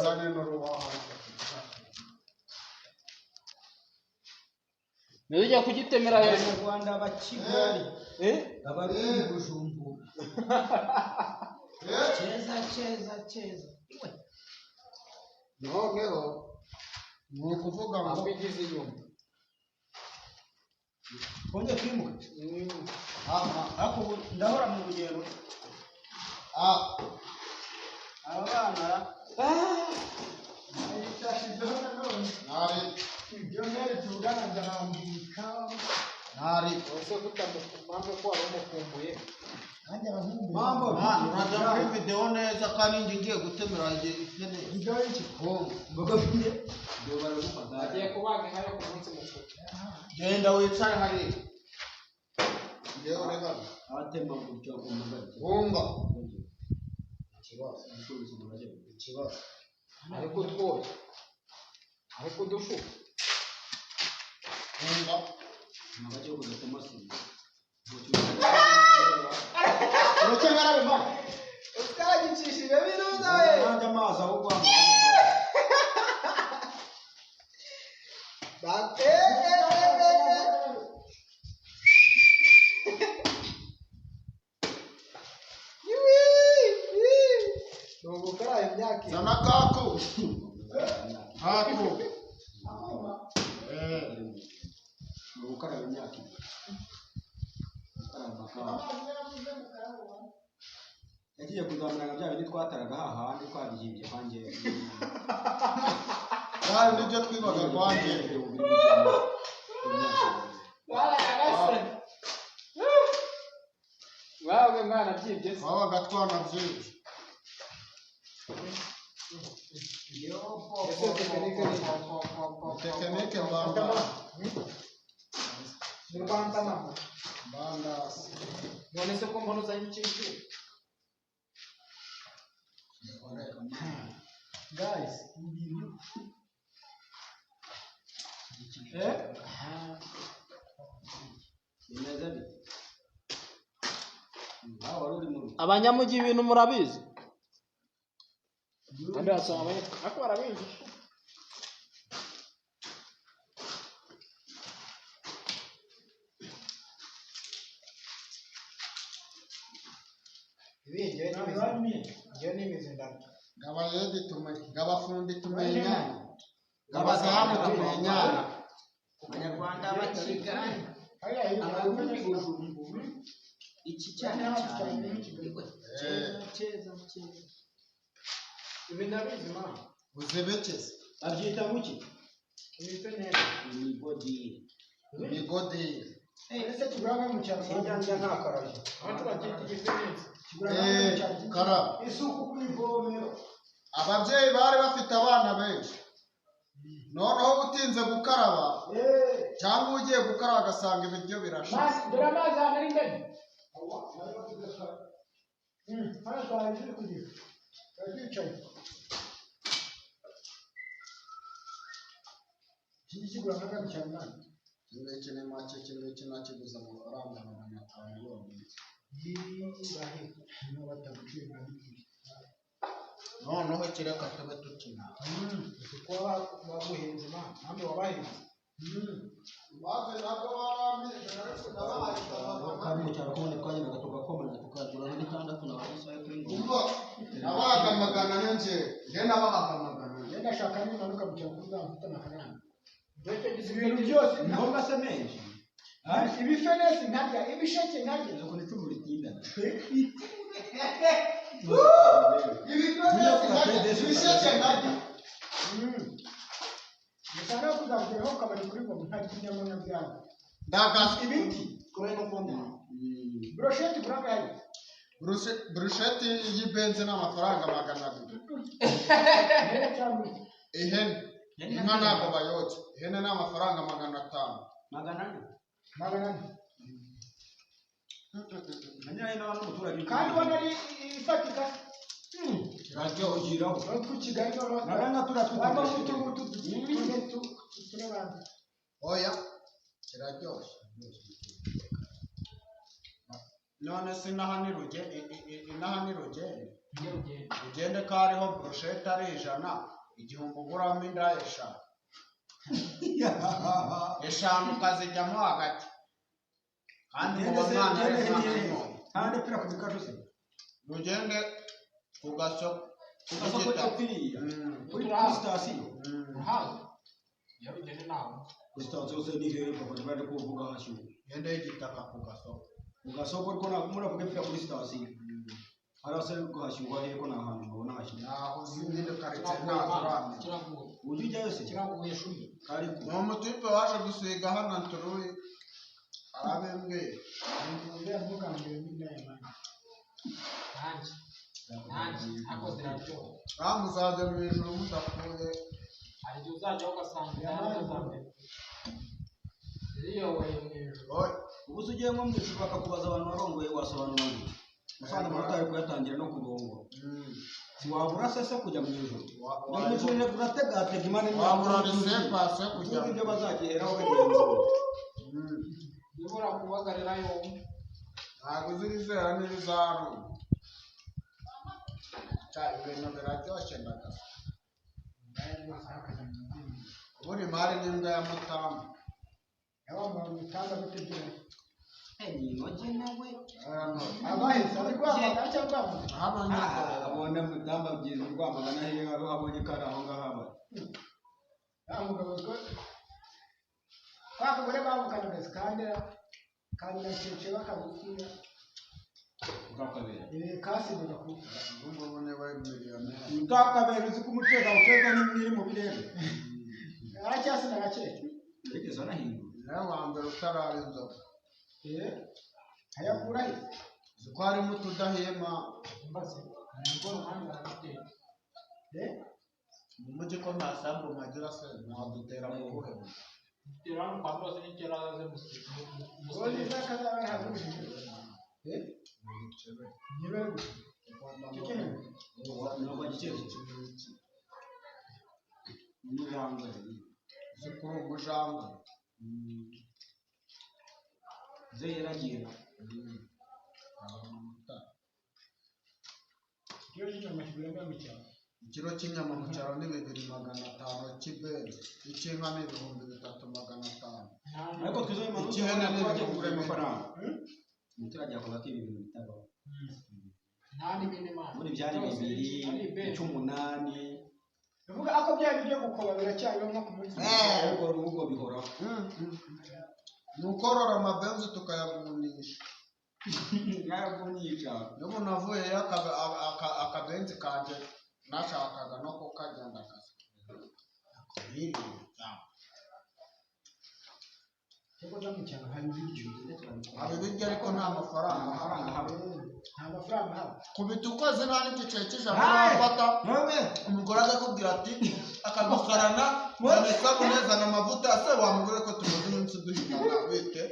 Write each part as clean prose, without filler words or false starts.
cyane n'urubaho niyo ujya kugitemera hejuru Abanyarwanda bakigali abari Bujumbura cheza noneho ni ukuvuga ngo abigize inyuma konje kwimuka ako ndahora mu rugendo aba bana ntari ibyo mbere tugana ndarambika ntari ese mpamvu ko wari umukumbuye nanjye abahungu mambo urajya muri video neza kandi ngiye gutemera ihene ngiye iki ngoga bine do baragufata agiye kubaga inka yo ku munsi mukuru genda wicare hari ngewe reka abatema gutyo kumugati bumva ikibazo ariko twoye ariko dushuka bumva nabajye kudatema sinzi urukemera bimba uskagicishije biruza we nanje amazi aho kwa bate Nubukara imyaka zana kako ukaraba imyaka yagiye kuzamurana bya bindi twataraga hahandi twabihimbye kwanjye kandi nibyo twibaga kwanjye wawe mwana byibye wabaga twanabyibye tekinike mbanda Rwanda mama mbandasi none se ko mbona uzanye ikintu guys abanyamujyi ibintu murabizi kandi wasanga ako barabizi ibyo ni imizindano gabayedi gabafundi tumenyana gabazamu tumenyana abanyarwanda bakigali abarundi Bujumbura iki cyane cheza ibi ndabizi mama uzibekeze abyita muki ibifeneri imigodi ese tuganga mu cyaro cyanja nta karaje abantu bagita igifeneri kara isuku kwivomero ababyeyi bari bafite abana benshi noneho utinze gukaraba cyangwa ugiye gukaraba agasanga ibiryo birashize dore amazi hano ari imbere hano twaje kugira twicaye iki kigura nk'agati cyane nani iki ni make iki nakiguze amafaranga 500 yonyine noneho kireka tube tukina kuko baguhenze mama namwe wabahenze maze ntabwo barambirije kandi mu cyaro kubona twagenda tugakomana tukagura n'itandatu na basaye kuri umva nabaga magana nje nabaga magana yenda shaka n'imanuka mu cyaro kuza mfite amafaranga ibintu byose ngombwa se menshi ibifenesi ntarya ibisheke ntarya nuko nitumu ritinda ibisheke ntarya musana kuzageraho kabari kuri ngo ntarya inyama n'ibyago ndagaza ibiti kore no kwanda brochette buranga yayi brusheti y'ibenze n'amafaranga 200 ihene inka ntabwo bayotse ihene n'amafaranga 500 kandi ubona ari ifatika kiraryoheraho natwe Kigali oya kiraryoshye none se inahanira ugende ko hariho brochette ari 100 igihumbi uguramo inda eshanu eshanu ukazijyamo hagati kandi uwo mwana ari mwana kandi pira kubikaju se ugende ku gasoko cyapiriya kuri sitasiyo haza yabigene nawe kuri sitasiyo se ni hehe papa bari kuvuga hashyuwe yende y'igitaka ku gasoko ariko muravuga pira kuri sitasiyo harasa ko hashyuwa heko na hantu mbona hashyuwe naho zindi karitsiye ntazuramye ujye ujyayo se kiraguye shuri kari ni umutipe waje gusiga hano nturuye arabembwira ngiye mugambye n'inama nanjye ako ziraryoha bamuzaje mu ijuru mudapfuye hari igihe uzajya ugasanga inama zambere ziriyoboye mu ijuru ubu se ugiye nko mu ijuru bakakubaza abantu barongoye wasobanura ngo usanga amanota ari kuyatangira no kurongora siwabura sese kujya mu ijuru mu ijuru urategatega imana wabura risepase kujya ibyo bazagiheraho bagenzi bibura kubagarira yombi ntabwo zirizera n'ibizaruma ibintu biraryoshye ndagasa ubundi imari n'imbwa ya mutamu yabamuntu bitanga gutegera intoki nawe abahise ari kwamagana cyangwa hano nyakora abona mutamba byiza rwamagana hehe haro habonye kari aho ngaho aba mugabo ko kwakugore bamukanaga kandi nakece bakagukira ukakabera kasigaga ku ubwo niba miliyoneri utakabera uzi ko umuteka uteka n'ibiri mu birere aracyasi na gakeke yigeze anahindura niwe wa mbere utarara inzoga ayakura he uzi ko harimo utudahema mbaze nubwo ruhande aragutera mu mujyi ko nta sambu magira se nwadutera mu buhe tera no kwa rwose n'ikera aze musi zakazaba yahagurishije niba cyekene ntabwo gicyerekezo n'ijambo uzi ko uri umujangwe zeragira ikiro cy'inyama mu cyaro ni 2,500 cy'ibenzi icy'inka ni 3,500 ariko twizeye impamvu ikihene ni twajya kugura amafaranga umuturage yavuga ko ibi bintu bitabaho nta n'ibindi mana muri byari 2 18 uvuga ako byari byo gukoba biracyariho nko ku munsi ariko urugo bihoraho ni ukorora amabenzi tukayagunisha yagunisha n'ubu navuyeyo akabenzi kanje nashakaga no kukagenda akazi hari ibiryo ariko nta mafaranga haba kubita ukwezi nta n'igiceri cy'ijana urafata umugore agakubwira ati akagusarana isabune zana amavuta ase wamugore ko tumaze iminsi duhitana bite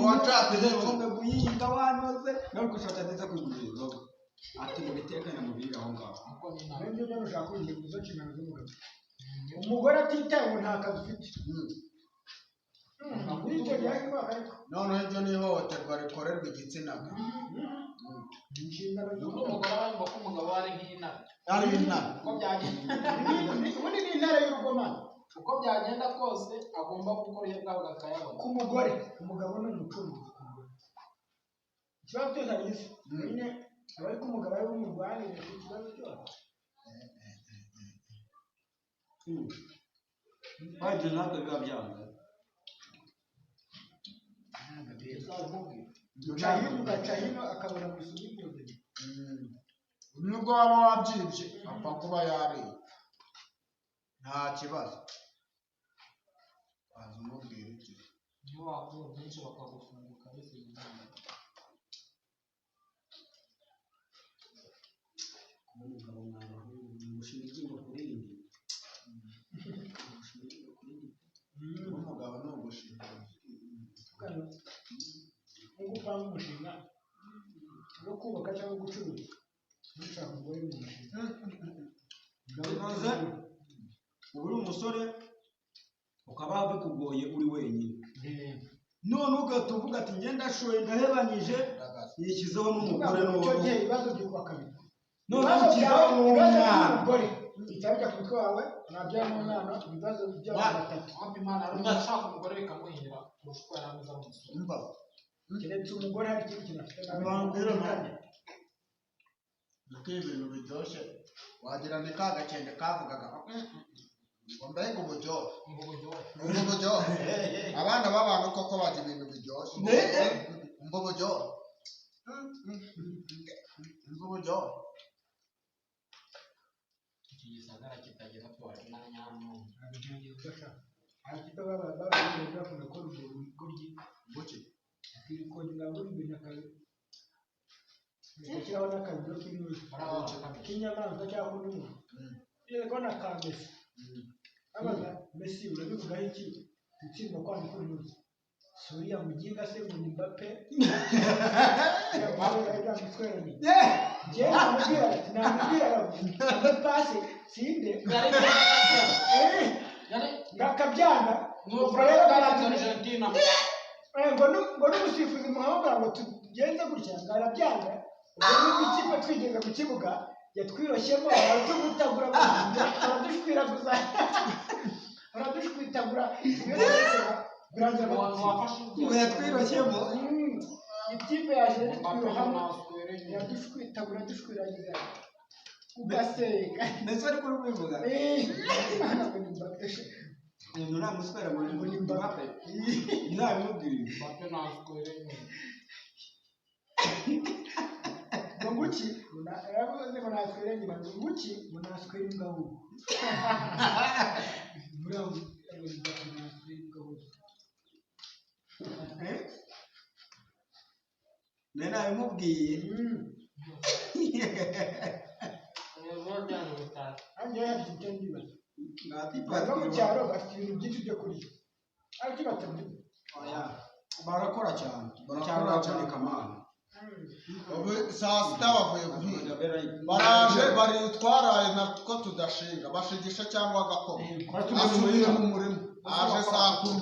wacapizome guhinga wanoze nawe gushaka neza kugurira inzoga ati mu bitekane mubiri aho ngaho umugore atitaye ngo nta kazi ufite noneho ibyo ni ihohoterwa rikorerwa igitsina gabo inshingano z'umugore ariko ko umugabo ari nk'intare ari intare uko byagenda ubundi ni intare y'urugomane uko byagenda kose agomba gukora iyo bwabo akayabona ku mugore umugabo ni umucuruzi ikibazo cyose agize nyine aba ari ko umugabo ari umurwanire ku kibazo cyose baje natwe bwabyanga ugaca hino akabona gusoma ibyo nubwo waba wabyibye apfa kuba yariye nta kibazo waza umubwira iki niyo wakura byinshi bakagufunguka bisigaye umugabo mwana umushinga kuri indi umugabo ni ugushinga nko gupanga umushinga wo kubaka cyangwa gucuruza ushaka umugore mu mushinga bimaze uba uri umusore ukaba bikugoye uri wenyine none ugahita uvuga ati ngenda ashoye ndahebanyije yishyizeho n'umugore icyo gihe ibibazo byubaka kabiri none ukizaho n'umwana icyajya ku mutwe wawe nabyara n'umwana ibibazo by'abantu batatu Imana urashaka umugore bikamuhira kurusha uko yarameza umusore. keretse umugore hari ikindi kintu afite Bambwira mane. Nuko ibintu biryoshye wagira ni ka gakende kavugaga ngo mbega uburyohe. Uburyohe. Abana b'abantu koko bazi ibintu biryoshye. Uburyohe. Uburyohe. Iki gisagara kitagira tuwari na nyamuntu. Kita baba kuna ko urugoryi Buki. akiri ko ngabo ibintu akaye kiraho n'akabiro k'imwe k'inyamaswa cyangwa n'umuntu yego nakambese abaza Messi urabivugaho iki gutsindwa kwandi k'umunsi Suriya muginga se ngo Mbappe namubwira pasi sinde ngakabyanga Argentina. ngo n'umusifuzi muhamagara ngo tugenze gutya ngarabyanga ubwo n'ikipe twigeze mu kibuga yatwiroshyemo aratugutagura baradushwitagura ngo yatwiroshyemo ikipe yaje twirohamo yadushwitagura dushwiragiza ugaseka ndetse ariko rubivuga umuntu namuswera ngo ni Mbappe nabimubwira Mbappe naswere nguki yavuze ngo naswere nyuma nguki ngo naswere ingabo bravo nena bimubwiye anjye yabyo ndibaza ngatipa bava mu cyaro bafite ibintu byinshi byo kurya ariko batabyo barakora cyane barakora cyane kamana Ubu saa sita bavuye guhinga. Baraje bari twaraye natwo tudashinga bashigisha cyangwa agakoma. Asubiye mu murima. Aje saa 10.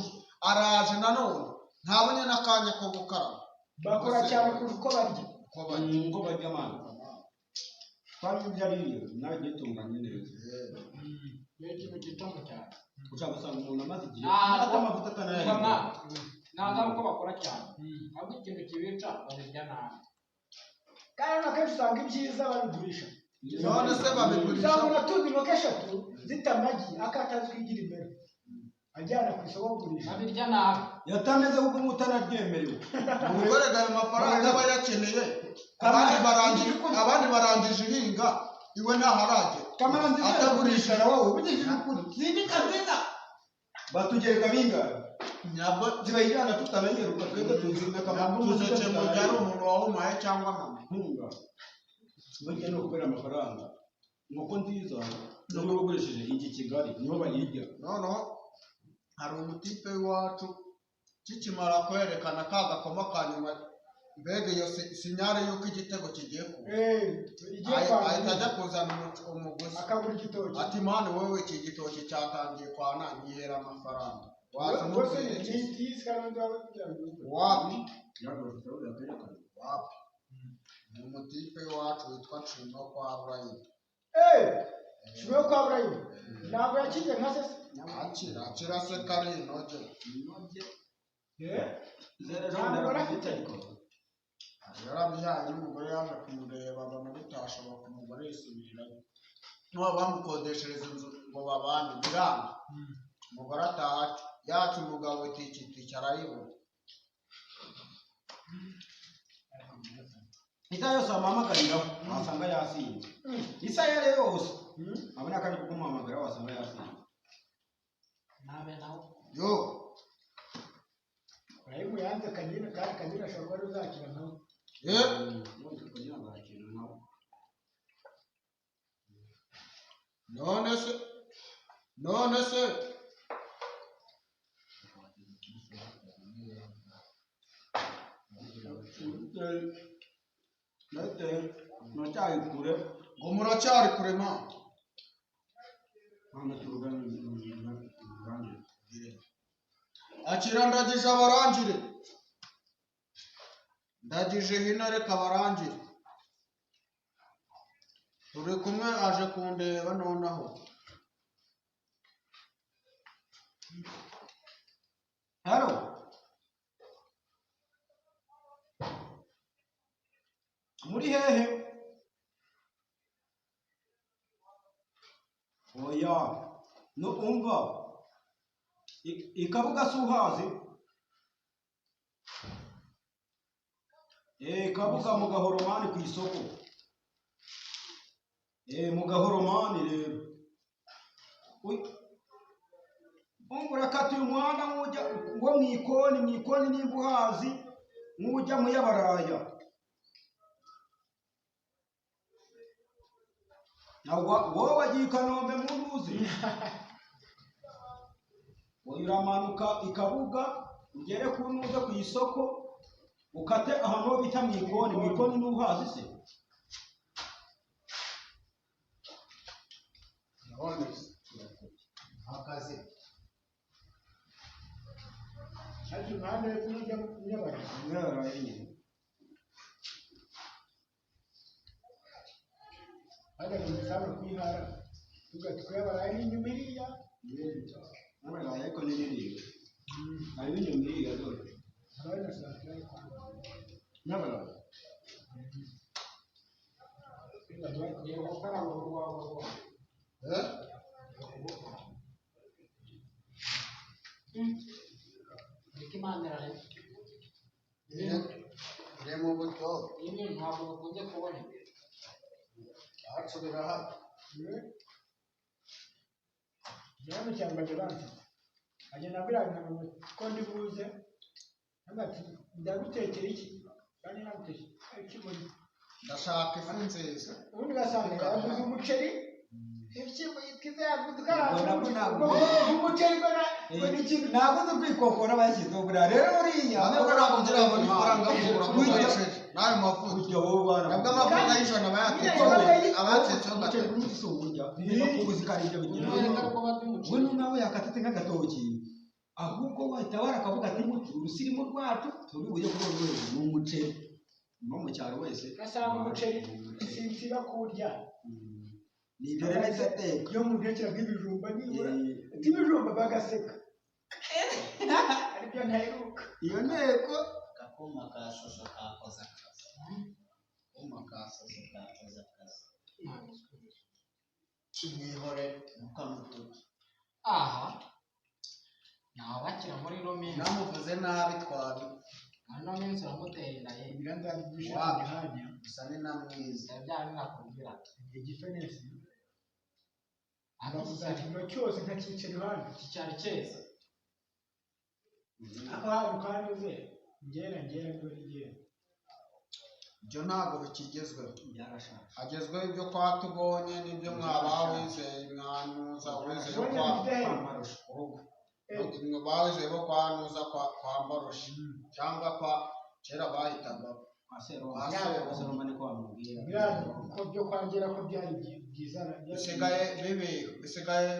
Araje nanone ntabonye n'akanya ko gukaraba. bakora cyane kuko barya ngo barya amana twabyo ariyo nawe gitunganye neza ikintu gitomo cyane. ushaka gusanga umuntu amaze igihe Ntabwo amavuta atanayarya ntabwo ari uko bakora cyane ahubwo ikintu kibica babirya nabi kandi akenshi usanga ibyiza babigurisha None se babigurisha. uzabona tuzi inkoko eshatu zitamagi akatazwigira imbere ajyana ku isoko kugurisha babirya nabi yatameze kuko mutanaryemerewe Umugore ayo mafaranga aba yakeneye. Abandi barangije ihinga iwe ntaharage. kamaranzi Atagurisha na wowe ubigishije ukuri sindi kabisa batugereka bingana Nyabwo zibayijyana tutamenyeruka twebwe tuzinga kamara tuzece mu byaro umuntu wawumaye cyangwa mama. ntunga burya ni ukubera amafaranga nuko nziza nubwo bagurishije iki Kigali niho bayirya Noneho hari umutipe w'iwacu kikimara kwerekana ka gakoma ka nyuma mbega iyo sinyare y'uko igitego kigiye kuba ahita ajya kuzana umuguzi akagura igitoki ati mani wowe iki gitoki cyatangiye kwana nyihera amafaranga waza rwose umubwire ni iyi sikaramu zawe kugira ngo wapi yagurisha wapi ni umutipe w'iwacu witwa Nshino kwa Burayini shimwe kwa Burayi ntabwo yakize nka se akira se kari inoge yarabijyanye n'umugore yaje kumureba banabitasha bakumugore yisubirirayo n'uwo bamukodeshereza inzu ngo babane biranga umugore ataha yacu umugabo itikitiki arayibura isaha yose wamuhamagariraho wasanga yasinze isaha iyo ari yo yose abona akanya ko kumuhamagara wasanga yasinze nabe nawe yo Burayi yanze kagina kandi kagina ashobora kuba uzakira nawe kugira ngo akire nawe none se muracyari kure ngo muracyari kure ma ntabwo turugana akira ndagije abarangire ndagije hino reka abarangire turi kumwe aje kundeba nonaho. Hello. Muri hehe? Oya. No umva. Ikabuga suhazi. Kabuga mu Gahoromani ku isoko. Mu Gahoromani rero. Urakatuye umuhanda nk'ujya ngo mu ikoni n'imbuhazi nk'ujya mu y'abaraya. Wowe wagiye i Kanombe mu Nduzi. Uramanuka Ikabuga ugere ku Nduzi ku isoko ukate ahantu ho bita mu ikoni n'uhazi se. Akazi. Hadi mahali tunajia mnyabara. Mnyabara yeye. Hadi kumsama kuihara. Tukayabara ni nyumiriya. Mwana yako ni nini? Ayo nyumiriya dole. Hawana safi. Mnyabara. Ikimanira Remo buto. Ini ntabwo bakunze kubona. Atsubira hano. Nyama cyangwa jabandi. Agenda biranga ngo ko ndibuze. Hagati ndagutekera iki? Kandi nagutekera iki muri? Ndashaka ifu nziza. Ubundi gasanga yaguze umuceri. Ibishyimbo yitwize yaguduka. Umuceri gona ntabwo uzi kwikokora bashyizeho buriya rero buriya ntabwo nakugira ngo ifaranga kugura ku muceri nawe mafuta burya wowe bana nabwo amafaranga y'ijana abayatetse abatsetseho umuceri mwinshi uburya niba kubuzi kandi ibyo bigira we nawe yakatete nk'agatoki ahubwo wahita warakavuga ati urusirimu rwacu turi bujye kuri urwo rwego ni umuceri no mu cyaro wese gasanga umuceri sinsiba kurya ni ibyo rero itete yo mu ntekera bw'ibijumba nibura ibijumba bagaseka aribyo ntaheruka iyo nteko gakoma kasoso kakoza akazi gakoma kasoso kakoza akazi kimwihore mukamutuki aha nabakira muri Romi namuvuze nabi twabi hano minsi uramutera inda ibiganza by'ishaka hanya bisa ni namwiza byari nakubwira igifenesi agavuza ikintu cyose ntakicira iruhande cyari cyeza ahantu kanoze ngera ngo ngera ibyo ntabwo bikigezweho byarashaje hagezweho ibyo twatubonye n'ibyo mwabawizeye mwanuza wizeye bawizeye bo kwanuza kwa mbarushi cyangwa kwa kera bahitaga Seroma ni kwa mubwira ko byo kwangera ko byari byiza bisigaye bisigaye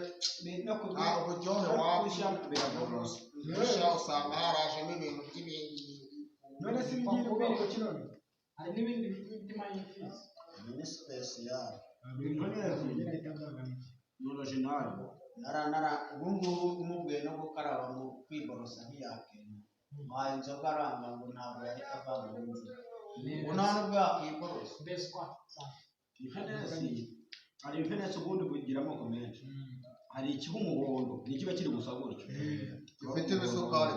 no uburyohe wabusha biragoroza bisha usanga harajemo ibintu by'ibindi none si bigiye ubwoko kinone hari n'ibindi bitima y'imfizi ni special n'original ubungubu umubwiye no gukaraba mu kwiborosa ntiyakenda waha inzoga aranga ngo ntabwo yahita avanga inzira ubu nta n'ubwo yakiborosa beswa hari impenesi ubundi bugira amoko menshi hari ikiba umuhondo n'ikiba kiri gusa gutyo gifite ibisukari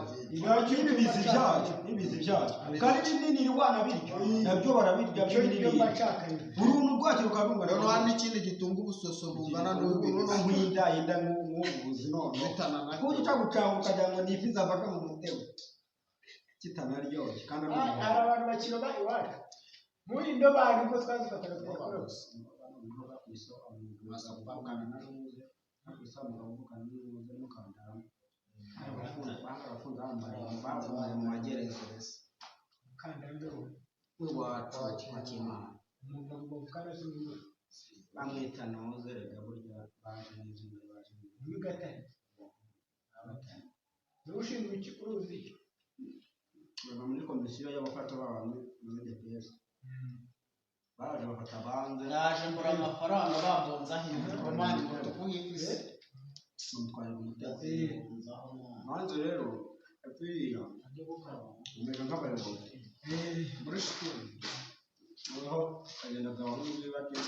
n'ibizi byacyo kandi binini irwana bityo nabyo barabirya binini uruntu rwacyo rukabungana rero hari n'ikindi gitunga ubusoso bungana n'ubw'inda nk'inda nk'ubuvuzi none kuko uca gucanga ukagira ngo ni ifi zavaga mu mutego kitanaryoshye kandi hari abantu bakiroba iwacu muri indobani ko twazifataga twakora mu magereza iwacu akimana umugabo kandi bamwita nozerega burya baje n'izindi baje n'gatari n'ushinzwe uruzi bava muri komisiyo y'abafata abantu muri DPS baraje bafata banze naje mbura amafaranga bambonza ahinze komani ngo tukuhifise mutwaye umutego banze rero apiriya umeze nk'abayobozi muri shikuru noneho agenda gahunda y'ibati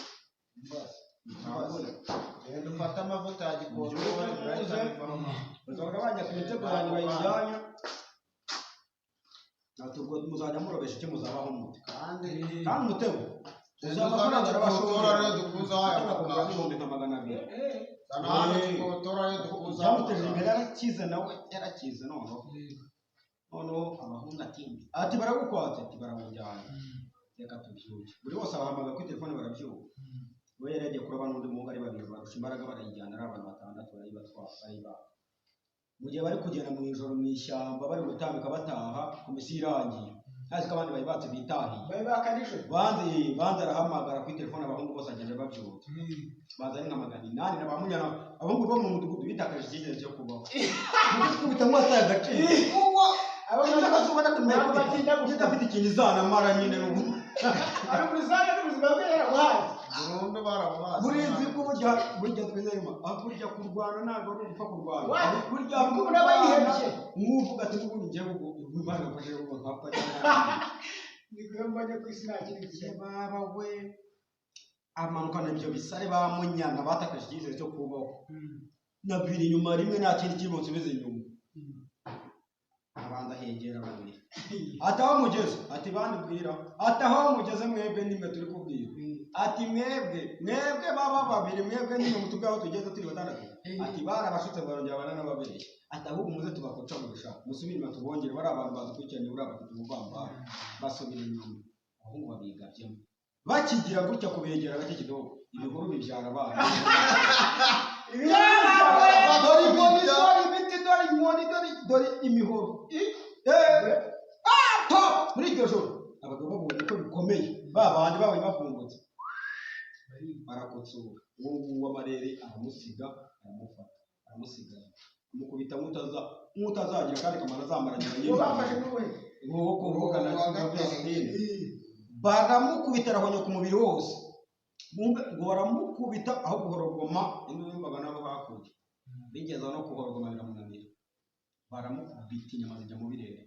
genda ufate amavuta ya gikondo bazahora bajya ku mitego yanyu bayijyanya natubwo muzajya murobesha icyo muzabaho muti kandi umutego uzamafaranga arabashora rero dukuza akakugura n'ibihumbi nka 200 sanane dukotora rero dukuza yamuteje imbere yarakize nawe yarakize noneho abahungu ati baragukwatse ati baramujyana reka tubyuke buri wose abahamagara kuri telefone barabyuka we yari yagiye kuraba n'undi muhungu ari babiri barusha imbaraga barayijyana ari abantu 6 barayibatwara bayibaha mu gihe bari kugenda mu ijoro mu ishyamba bari gutambika bataha komisiyo irangiye ntazi ko abandi bayibatse bitahiye bayibaka nijoro banze arahamagara kuri telefone abahungu bose agenda babyuka baza ari nka 800 na bamunyana abahungu bo mu mudugudu bitakaje icyizere cyo kubaho kubita mu wataye agaciro abana bakazubona kumenya afite ikintu izanamara nyine n'ubu ari muri zana n'ubuzima bwe yarabuhaze burundu baramuhaze burinzi ko burya twizeyemo burya kurwana ntabwo ari ugupfa kurwana burya ubu n'abayihebye nk'uvuga ati n'ubundi ngiye Imana mfashe ubu nkapfa nikuyo mbonye ku isi nakiri cye baba we amanukana ibyo bisare bamunyana batakaje icyizere cyo kubaho nabiri inyuma rimwe nta kindi kibonse beze inyuma abanza hegera babiri ataho mugeze ati bandubwira ataho mugeze mwebwe nimwe turi kubwira ati mwebwe baba babiri mwebwe nimwe mutubwaho tugeze turi batandatu ati barabashutse barongera bana n'ababiri ati ahubwo muze tubakoca mu gushaka musubire inyuma tubongere bari abantu badukurikiranye buri abafite ubuvambara basubira inyuma abahungu babigabyemo bakigira gutya kubegera bake kidogo ibihuru bibyara abana dore imihoro muri iryo joro abagabo babonye ko bikomeye babandi babonye bafungutse barakotsura uwo nguwo amarere aramusiga aramufata aramusigara amukubita nk'utazagira kandi kamaro azamaranye baramukubita arahonye ku mubiri wose ngo baramukubita aho guhorogoma indi yumvaga nabo hakurya bigeza no kuhorogoma biramunanira baramukubita inyama zijya mu birere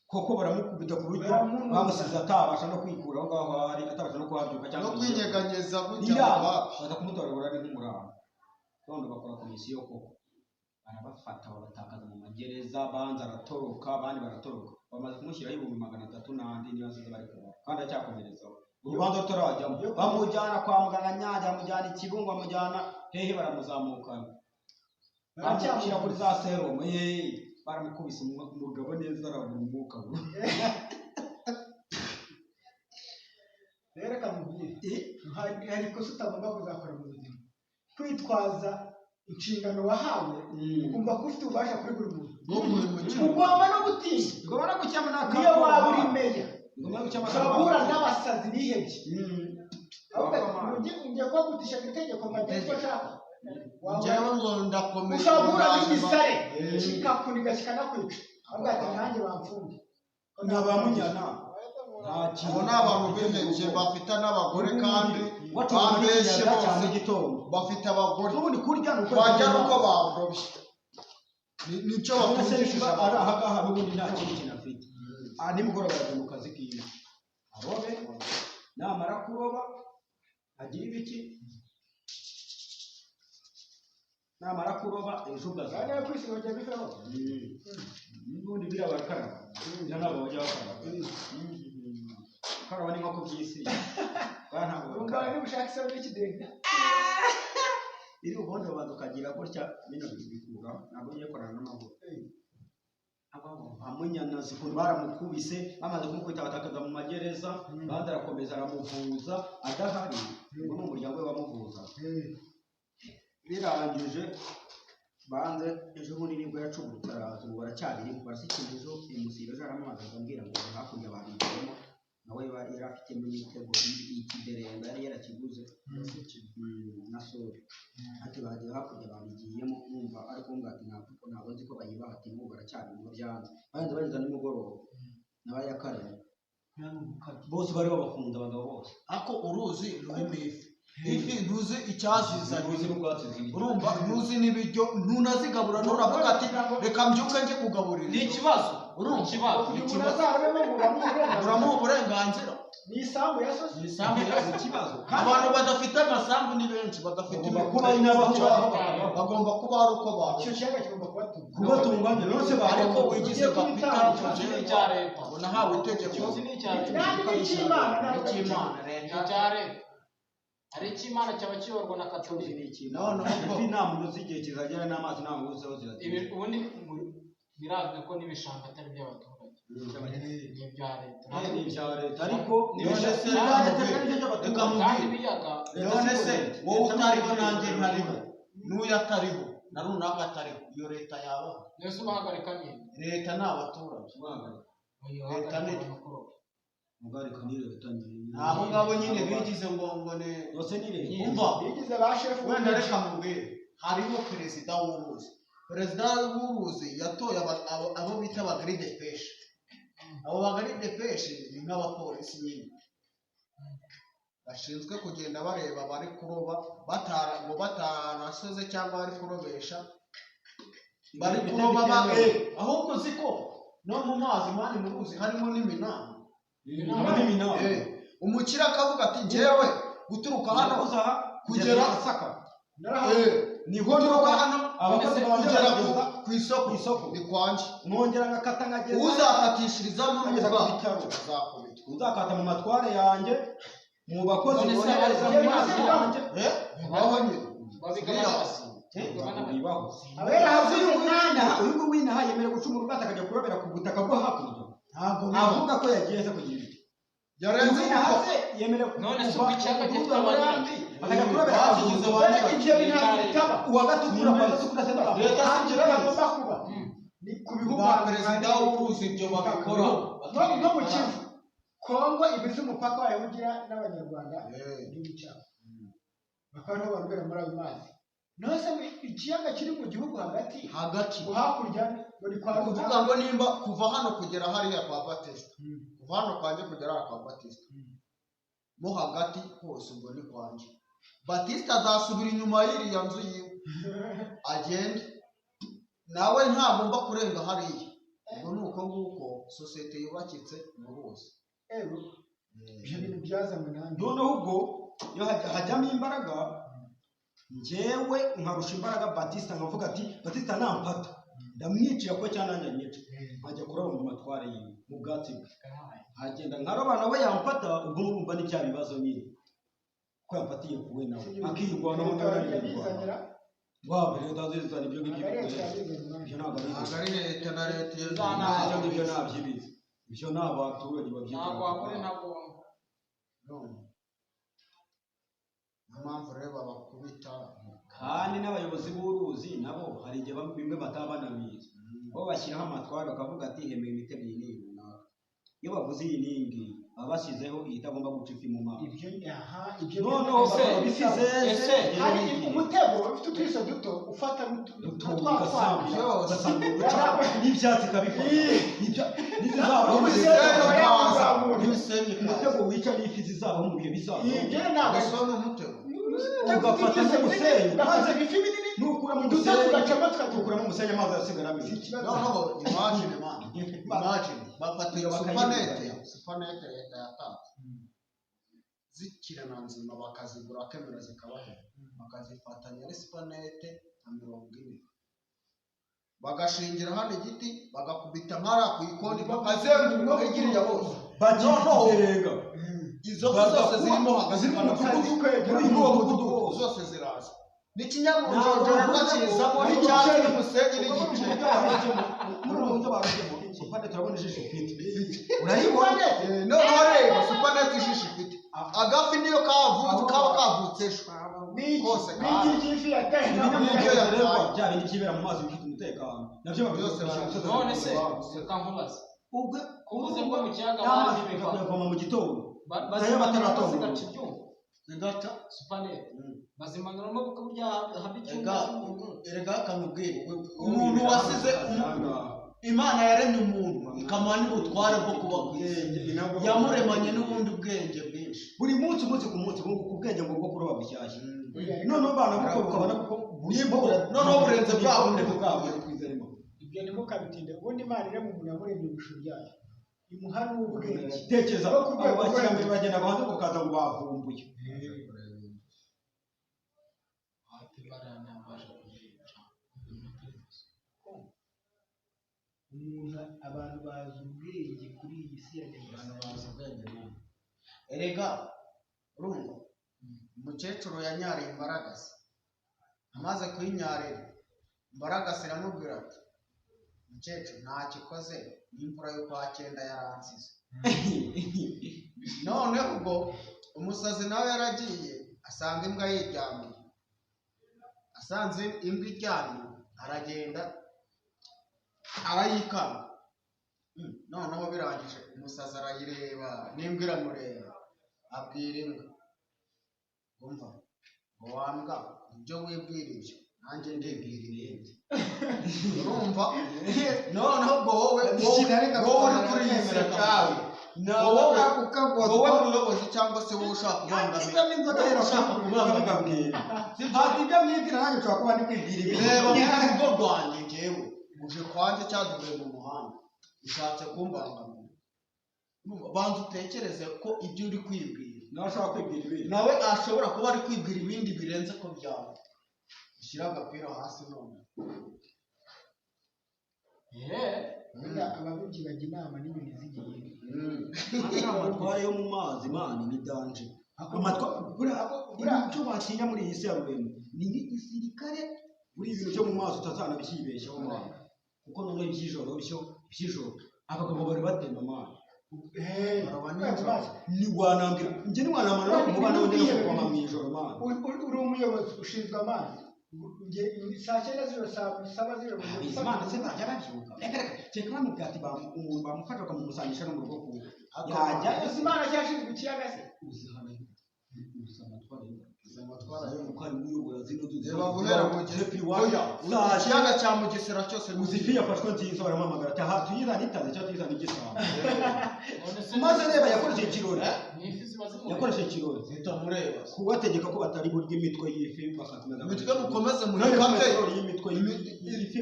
koko baramukubita ku buryo bamusize atabasha no kwikura aho ngaho ari atabasha no kuhabyuka cyangwa no kwinyeganyeza gutya baza kumutoragura ari nk'umurava none bakora komisiyo koko barabafata babatakaza mu magereza banza aratoroka abandi baratoroka bamaze kumushyiraho 300 n'andi niyo asize bari kubara kandi acyakomerezaho urubanza rutarajyamo bamujyana kwa muganga Nyanza bamujyana Ikibungo bamujyana hehe baramuzamukana bamushyira kuri za serumu baramukubise umugabo neza arabura umwuka rero kamubwire hari ikosa utagomba kuzakora mu buzima kwitwaza inshingano wahawe ukumva ko ufite ububasha kuri buri muntu ugomba no gutinya ugomba no gukemura n'akazi niyo waba uri meya urahura n'abasazi bihebye ugiye kubagutisha itegeko mategeko ashaka njyewe ngo ndakomeye ushobora n'igisare kikakuniga kikanakwica ahubwo ati nanjye bamfunge ni abamunyana abo ni abantu b'intoki bafite n'abagore kandi bambeshye bose bafite abagore n'ubundi kurya wajya nuko barobye nicyo bakundishije ari ahangaha n'ubundi nta kindi kintu afite nimugoroba yajya mu kazi kiwe arobe namara kuroba agira ibiki namara kuroba ejo bajya kwisiga bifero n'ubundi biriya barakaraba ntabwo bajya bakaraba karaba ni nko kubyisi urungano n'ubushake se n'ikidega iri ubundi babanza ukagira gutya bino bikura ntabwo ugiye korana n'amaguru amunyana zikuntu baramukubise bamaze kumukubita batakaza mu magereza bandi arakomeza aramuvuza adahari ngo ni umuryango we wamuvuza birangije banze ejo bundi nibwo yacubutse araza ubu baracyabiri barasikinga ejo imusiga ejo aramuhamagaza ambwira ngo hakurya babigiyemo nawe yari afitemo imitego ikiderenga yari yarakiguze na sore ati bagiye hakurya babigiyemo numva ariko ngati ntabwo nzi ko bayibaha ati ngo baracyabiri ngo byanze banze bageza nimugoroba nawe yakaranye bose bari babakunda abagabo bose ako uruzi rurimo ifi ntuzi icyazizanye uruzi n'ubwatsi ziri urumva ntuzi n'ibiryo ntunazigabura nuravuga ati reka mbyuke njye kugaburira ni ikibazo umuntu azarabemo ngo uramuha uburenganzira ni isambu ya sosi ni isambu yazi ikibazo abantu badafite amasambu ni benshi badafite kuba ari n'abaho bagomba kuba ari uko baho icyo kiyaga kigomba kubatunganya nose ariko wigize gapita ni icya leta unahawe itegeko ikibazo ni icya leta n'icy'Imana n'icy'Imana ni icya leta hari icy'Imana cyaba kiyoborwa na katolika ifi nta muntu uzi igihe kizagera n'amazi nta muntu uzi aho ziragira ubundi birazwi ko n'ibishanga atari iby'abaturage ni ibya leta ni ibya leta ariko kandi ibiyaga none se wowe utariho nanjye ntariho n'uyu atariho na runaka atariho iyo leta yaba mbese ubahagarika nyine leta ni abaturage leta ni mugarika ni leta nyine abo ngabo nyine bigize ngo ne yose ni leta umva bigize ba shefu wenda reka mubwire hariho perezida w'uruzi perezida w'uruzi yatoye abo bita abagari de peshe abo bagari de peshe ni nk'abapolisi nyine bashinzwe kugenda bareba bari kuroba ngo batanasoze cyangwa bari kurobesha bari kuroba ahubwo uzi ko no mu mazi mani mu ruzi harimo n'iminani umukire akavuga ati njyewe guturuka hano kugera Masaka niho nturuka hano kugera ku isoko ni kwanje nongera ngakata nkageza uzakatishirizamo uzakubita uzakata mu matware yanjye mu bakozi bohereza mu mazi yanjye baho nyine bibaho abera hafi y'umwanya uyu nguyu w'inaha yemerewe gucuma urubwato akajya kurobera ku butaka bwo hakurya ntabwo avuga ko yagiye aza kugira ibiti yarenze hasi yemerewe none se ubwo icyaka gifite abanyambi akajya kurobera bakigize ibyo bintu uwa gatatu urapaza kudasenda leta singira bagomba kuba ni ku bihugu ba perezida w'uruzi ibyo babikora no mu Kivu Kongo ibiza umupaka wayo ugira n'abanyarwanda igihugu cyabo bakaba niho barobera muri ayo mazi nose ikiyaga kiri mu gihugu hagati hakurya muri kwa kuvuga ngo nimba kuva hano kugera hariya kwa Batista kuva hano kwanjye kugera hariya kwa Batista mo hagati hose ubwo ni kwanjye Batista azasubira inyuma y'iriya nzu yiwe agende nawe ntagomba kurenga hariya ubwo ni uko nguko sosiyete yubakitse mu ruzi ibyo bintu byazanywe nanjye noneho ubwo iyo hajyamo imbaraga njyewe nkarusha imbaraga Batista nkavuga ati Batista nampata ndamwicira ko cyane nanjye nyica nkajya kuroba mu matware yiwe mu bwatsi bwe hagenda nkaroba nawe yampata ubwo murumva ni bya bibazo nyine ko yamfatiye kuwe nawe akirwanaho nawe bizanira waba leta zizana ibyo ngibyo ibyo ntabwo ari leta na leta ibyo ntabyibizi ibyo ni abaturage babyita ntabwo wakore ntabwo mpamvu rero babakubita kandi n'abayobozi b'uruzi nabo hari igihe bimwe bataba banabizi bo bashyiraho amatwara bakavuga ati hemeye imitego iyi n'iyi runaka iyo bavuze iyi n'iyi ngiyi baba bashyizeho itagomba guca ifi mu mazi ibyo noneho ese hari umutego ufite utwiso duto ufata n'ibyatsi kabifata umutego wica n'ifi zizabaho mu bihe bizaza ugafata n'umusenyi maze nukura mu musenyi ugakuramo umusenyi amazi arasigara noneho imagine bafata iyo supanete leta yatanze zikirana nzima bakazigura kemera zikabahera bakazifatanya ari supanete na 40 bagashingira hano igiti bagakubita nkara ku ikoni bakazenguruka igiriya bose bagiterega izo zose zirimo hagati zose ziraza n'ikinyamunjojora bakizamo n'icyatsi n'umusenyi n'igice supane turabona ijisho ifite urayibona noneho reba supanete ijisho ifite agafi niyo kaba kavutse ejo kose n'igifi yataye bya bindi byibera mu mazi bifite umutekano nabyo byose none se reka nkubaze ubwo uvuze ngo mu kiyaga amazi bikavoma mu gitondo bazimanura zigaca ibyuma zigaca supanete bazimanuramo burya haba icyuma erega kamubwire umuntu wasize imana yaremye umuntu ikamuha n'ubutware bwo kuba ku isi yamuremanye n'ubundi bwenge bwinshi buri munsi umunsi ku munsi ubwenge ngo bwo kuroba bushyashya noneho bana buko ukabona ko noneho burenze bwa bundi bwabo twizeremo ibyo ntimukabitinde ubundi imana iremye umuntu yamuremye ibishusho byayo imuha n'ubwenge tekereza ko abakirambere bagenda bahanze kukaza ngo bavumbuye umuntu abantu bazi ubwenge kuri iyi si ya ubwenge erega urumva umukecuru yanyariye imbaragasa amaze kuyinyarira imbaragasa iramubwira ati umukecuru ntacyo ikoze n'imvura yo kwa cyenda yaransize noneho ubwo umusazi nawe yaragiye asanga imbwa yiryamiye asanze imbwa iryamye aragenda arayikanga noneho birangije umusazi arayireba n'imbwa iramureba abwira imbwa umva ngo wambwa ibyo wibwirije nanjye ndibwira ibindi urumva noneho ubwo wowe uri kuri iyi si yawe wowe muyobozi cyangwa se wowe ushaka kubangamira ibyo mwibwira nanjye ushobora kuba ndi kwibwira ibindi reba mu rugo rwanjye njyewe uje kwanjye cyaduhuye mu muhanda ushatse kumbangamira banza utekereze ko ibyo uri kwibwira nawe ashobora kwibwira ibindi nawe ashobora kuba ari kwibwira ibindi birenze ko byaba ushyira agapira hasi none ababibyi bajya inama n'ibintu zigiye amatwara yo mu mazi mani ni danje icyo batinya muri iyi si ya rurema ni nk'igisirikare muri ibintu byo mu mazi utazanabyibeshyaho mani kuko noneho iby'ijoro abagabo bari batema mani ntiwanambwira njye ntiwanambwira no kumubana wongera no kuvoma mu ijoro mani uri umuyobozi ushinzwe amazi saa cyenda z'ijoro saa z'ijoro imana se ntajya arabyuka reka bamubwira ati bamufasha bakamusangisha no mu rugo kuba yajya imana cyashinzwe ikiyaga se amatwara yo kuko ari uyobora zino nzu reba guhera mu ikiyaga cya mugesera cyose muzifi yafashwe nziza baramuhamagara ati aha tuyizane itaze cyangwa tuyizane igisabo maze reba yakoresheje ikirori yakoresheje ikirori zitamureba kubategeka ko batari burya imitwe y'ifi bakatumeza imitwe mukomeze muyikate y'imitwe y'ifi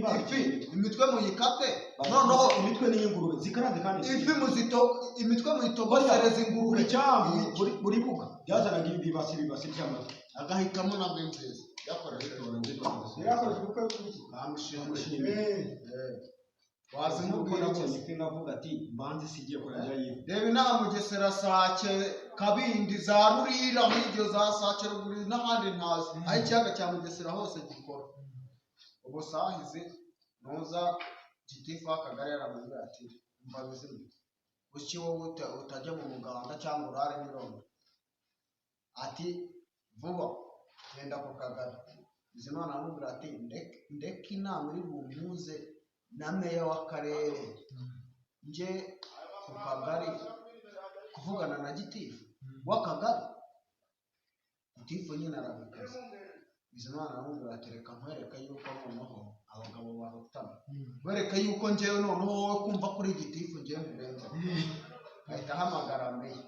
imitwe muyikate noneho imitwe n'iy'ingurube zikaranze kandi imitwe muyitogosereza ingurube buri buga byazanaga ibibasi by'amafi agahitamo nabwo nziza yakoresheje ubukwe bamushimye wazimubwira ifi navuga ati mbanze sigiye kurangira yifi reba inaha mugesera sake kabindi za rurira muri iryo za sake ruguru n'ahandi ntazi aho ikiyaga cya mugesera hose gikora ubu sahize nuza gitifu w'akagari yaramubwira ati mba bizimwe kuki wowe utajya mu muganda cyangwa urare n'irondo ati vuba genda ku kagari bizimana aramubwira ati ndeka inama iri bumpuze na meya w'akarere nje ku kagari kuvugana na gitifu w'akagari gitifu nyine arabikaza bizimana aramubwira ati reka nkwereke yuko noneho abagabo barutana nkwereke yuko njyewe noneho wowe kumva kuri gitifu njyewe ntirenze ahita ahamagara meya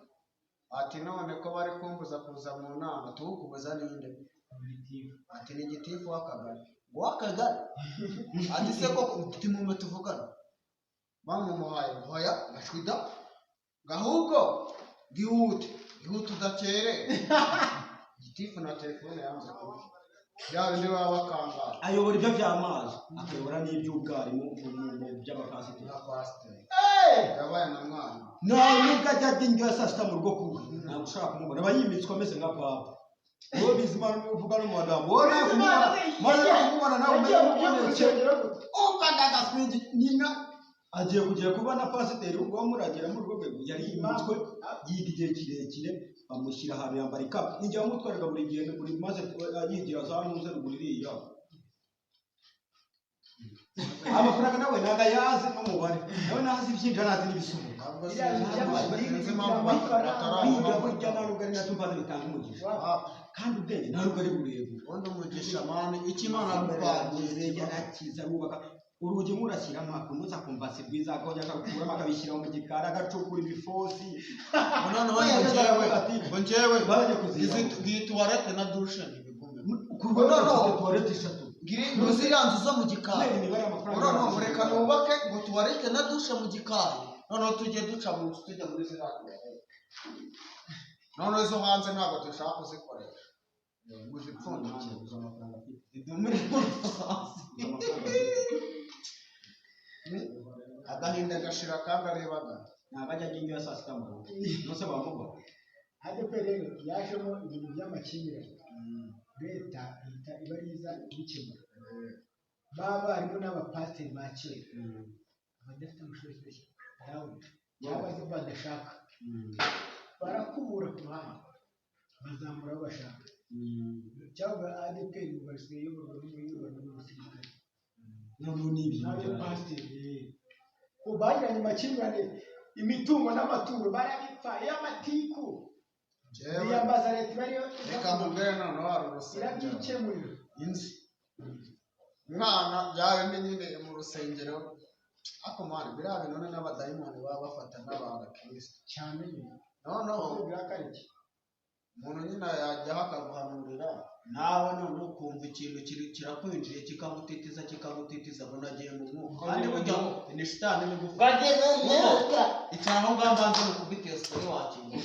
ati none ko bari kumbuza kuza mu nama tuwukubuza ninde ati ni gitifu w'akagari w'akagari ati se ko timume tuvugana bamumuhaye hoya gashwida gahubwo gihute udakere gitifu na telefone yanze kubi bya bindi baba bakangara ayobora ibyo by'amazi akayobora n'iby'ubwarimu mu by'abapasiteri yabaye na mwana nubwo ajya adindiwe saa sita mu rugo kuwe ntabwo ushaka kumubona aba yimitswe ameze nka papa wowe bizimana uvuga no mu magambo wowe nawe kumubona nawe umeze nk'umuneke ukandagazwe n'inka agiye kugira kuba na pasiteri ubwo wamuragira muri urwo rwego yari yimitswe yiga igihe kirekire bamushyira ahantu yambara ikapu n'igihe wamutwaraga buri gihe buri maze yigira za ntuze ruguru iriya amafaranga nawe ntabwo ayazi n'umubare nawe ntazi ibyinjira ntazi n'ibisubizo biga burya nta nubwo ari nacyo mbanza bitanga umugisha kandi ubwenge nta nubwo ari burebure ubundi umugisha mani icyo imana yamupangiye yarakiza arubaka urugi murashyiramo akumutsa akumva si rwiza akongera akarukuramo akabishyira mu gikari agacukura ibifosi noneho njyewe ngiye tuwarete na dushe ntibigume noneho tuwarete eshatu ziriya nzu zo mu gikari noneho reka nubake ngo tuwarete na dushe mu gikari noneho tujye duca mu nzu tujya muri ziriya noneho izo hanze ntabwo dushaka kuzikoresha muzipfundikiye idumire agahinda gashira kandi arebaga ntabwo ajya ajya saa sita mu rugo nose bamubona ADP rero yajemo ibintu by'amakimbirane leta ihita iba yiza kubikemura baba harimo n'abapasiteri ba kera abadafite amashuri yose cyangwa se badashaka barakubura ku ruhande bazamura abo bashaka cyangwa ADP basigaye iyoborwa n'umusirikare noneho n'ibintu n'abapasiteri bagiranye amakimbirane imitungo n'amaturo barabipfa y'amatiku biyambaza leta bariyo reka mubwire noneho hari urusengero irabyikemurira inzi umwana byaremye nyine mu rusengero ariko mwana biriya bintu n'abadayimoni baba bafata n'abakristo cyane noneho umuntu nyine yajyaho akaguhanurira nawe noneho ukumva ikintu kirakwinjiye kikamutitiza abona agiye mu mwuka kandi burya ni shitani n'igufa icara aho ngaho mbanza ni ukubiteza kuri wakinga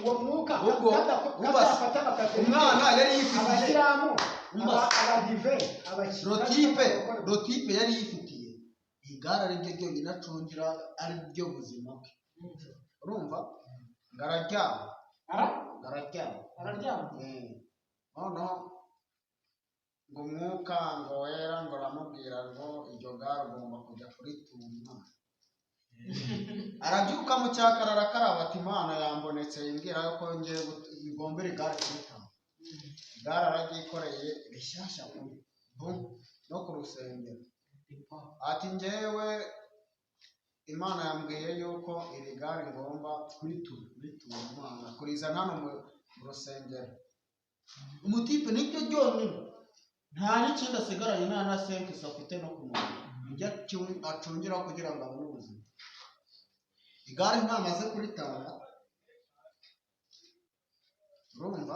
uwo mwuka umwana yari yifitiye abasiramu abadive rotipe yari yifitiye igare ari ryo ryonyine acungira ari ryo buzima bwe urumva ngararyama noneho ngo umwuka ngo wera ngo aramubwira ngo iryo gare ugomba kujya kuritunga arabyuka mu cyakara arakaraba ati imana yambonetse imbwira ko ngiye bigombera igare kuritanga igare araryikoreye rishyashya no ku rusengero ati njyewe imana yambwiye yuko iri gare ngomba kuritura imana kurizana hano mu rusengero umutipe nibyo ryonyine nta n'ikindi asigaranye nta na senkisi afite no ku muntu ibyo acungiraho kugira ngo abone ubuzima igare ntamaze kuritanga urumva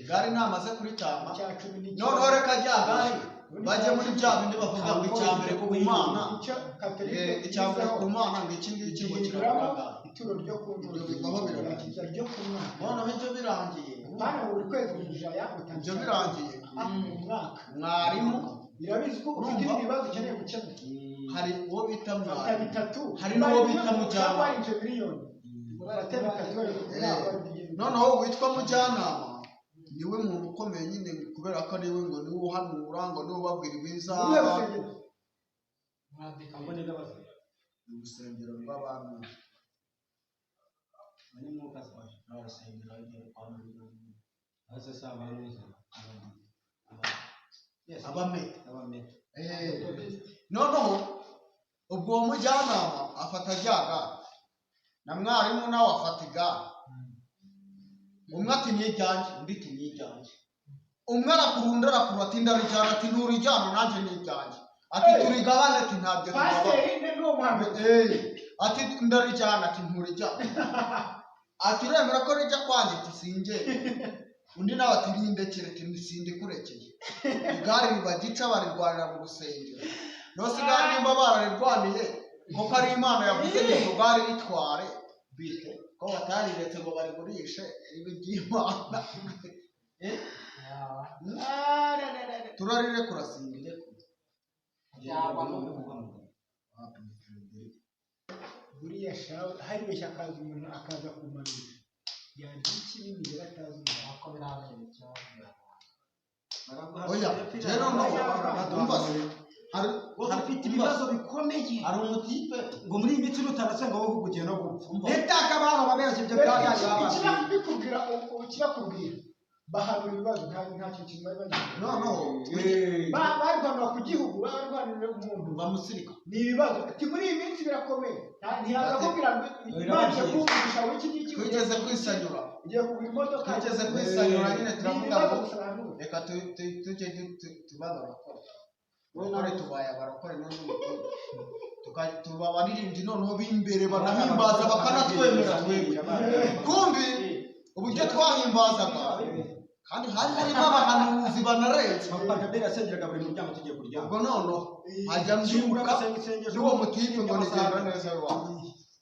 igare ntamaze kuritanga noneho reka rya gare bajye muri bya bindi bavuga ngo icya mbere ku mana icya mbere ku mana ngo iki ngiki ngo kiragaragara ituro ryo ku ibyo bivaho birarangiye ryo ku mwana noneho ibyo birangiye hano buri kwezi ijana ibyo birangiye umwaka mwarimu birabizi ko ufite ibibazo ukeneye gukemura hari uwo bita mwarimu bitatu hari n'uwo bita mujyanama noneho witwa mujyanama niwe muntu ukomeye nyine kubera ko ariwe ngo niwe uhanura ngo niwe ubabwira ibizaba mu rusengero rw'abantu abameta noneho ubwo uwo mujyanama afata rya gare na mwarimu nawe afata igare umwe ati ni iryanjye undi ati ni iryanjye umwe arakurunda ati ndarijyana ati nturijyana nanjye ni iryanjye ati turigabane ati ntabyo ati ndarijyana ati nturijyana ati uremera ko rijya kwanjye ati sinjye undi nawe ati rindekere ati sindikurekeye igare riba gica barirwanira mu rusengero nose igare nimba bararirwaniye kuko ari imana yavuze ngo iryo gare ritware bite ko batariretse ngo barigurishe ibi by'imana turarirekura sindirekura buriya shawe haribeshya akaza umuntu akaza kumanura yagira ikinini yari atazi uko birabereye cyangwa oya rero no umbaze hari ufite ibibazo bikomeye hari umutipe ngo muri iyi minsi n'utanasenga wo kugugiye no gupfa leta akabana babeshye ibyo byaje ikibakubwira bahanura ibibazo nta kintu kimwe bagira noneho barwanira ku gihugu barwanira umuntu bamusirika ni ibibazo ati muri iyi minsi birakomeye ntihazakubwira ngo imana kumvisha w'iki ngiki twigeze kwisanyura ugiye kugura imodoka twigeze kwisanyura nyine turavuga ngo reka tujye tubaza abakora wowe tubaye abarokore none tuba abaririmbyi noneho b'imbere banahimbaza bakanatwemera kumbi uburyo twahimbazaga kandi hari harimo abahanuzi banarenze Padiri yasengeraga buri muryango tugiye kuryama ubwo noneho hajya mbyuka n'uwo mutipe ngo nigenda neza iwawe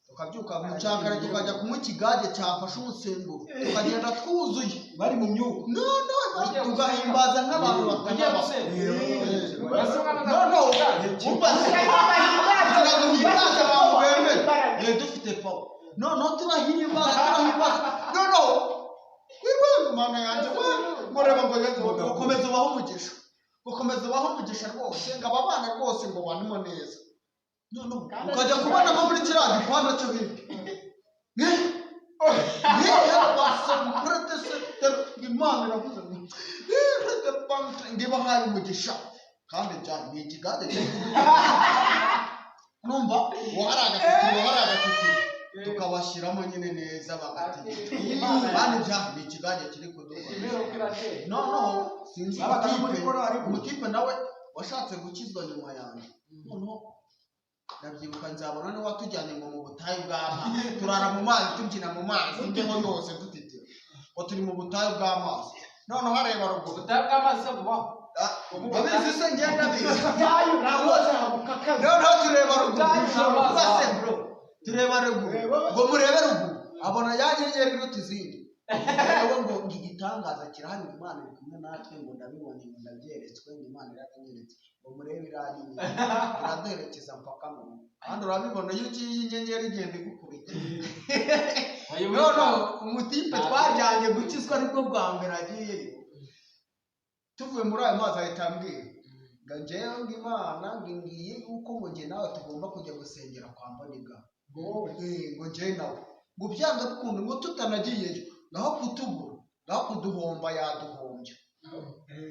tukabyuka mucakare tukajya kunywa ikigage cyafashe umusemburo tukagenda twuzuye bari mu myuka tugahimbaza nk'abantu batajya duhimbaza abantu bemeye dufite pawa noneho turahimbaza noneho mana yanjye mureba ngo gukomeza ubaho umugisha rwose ngo aba bana rwose ngo banimo neza ukajya kubona nko muri kiriya gipanda cyo imana iravuze ngo ndibahaye umugisha kandi byari ni ikigade numva wahari agatutiro tukabashyiramo nyine neza bagatigita bane byaha ni ikigage kiri kudukora noneho sinzi umutipe nawe washatse gukizwa nyuma yanjye noneho ndabyibuka nzabona niwe watujyanye ngo mu butayu bw'amazi turara mu mazi tubyina mu mazi imbeho yose dutitira ngo turi mu butayu bw'amazi noneho hareba ruguru ubutayu bw'amazi se bubaho abizi se ngenda bizi noneho tureba ruguru tureba ruguru ngo murebe ruguru abona yanyenyeri iruta izindi yewe ngo igitangaza kirahari Imana iri kumwe natwe ngo ndabibonye ngo ndabyeretswe ngo Imana iranyeretse ngo murebe iranyenyeri iraduherekeza mpaka mu kandi urabibona iyo ugiye inyenyeri igenda igukubita noneho umutipe twajyanye gukizwa aribwo bwa mbere agiyeyo tuvuye muri ayo mazi ahita ambwira ngo njyewe ngo Imana ngo ngiye yuko ngo njye nawe tugomba kujya gusengera kwa Mbonigaba ngo njyewe nawe ngo byanga bikunda ngo tutanagiyeyo naho kutubura naho kuduhomba yaduhombya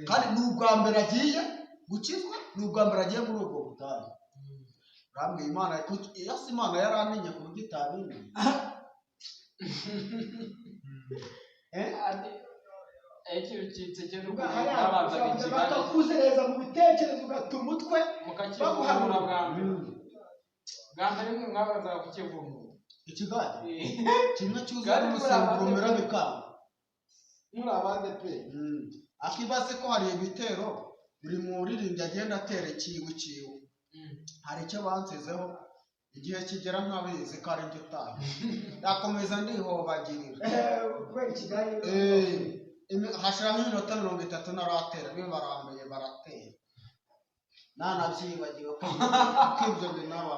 kandi ni ubwa mbere agiye gukizwa ni ubwa mbere agiye muri ubwo butayu urambwira Imana iyo si Imana yarantinye ku buryo itabimenya bakakuzereza mu bitekerezo ugatuma umutwe mukakivumbura bwa mbere mwe mwabanzaga kukivumbura ikigage kimwe cyuzuye n'umusemburo umera bikanga muri abande pe akibaze ko hari ibitero buri muririmbyi agenda atera ikiwe hari icyo bansezeho igihe kigera nkabizi ko ari njye utaha ndakomeza ndihobagirira kubera ikigage hashiraho iminota 30 naratera bibarambiye baratera nanabyibagiwe ko ibyo binaba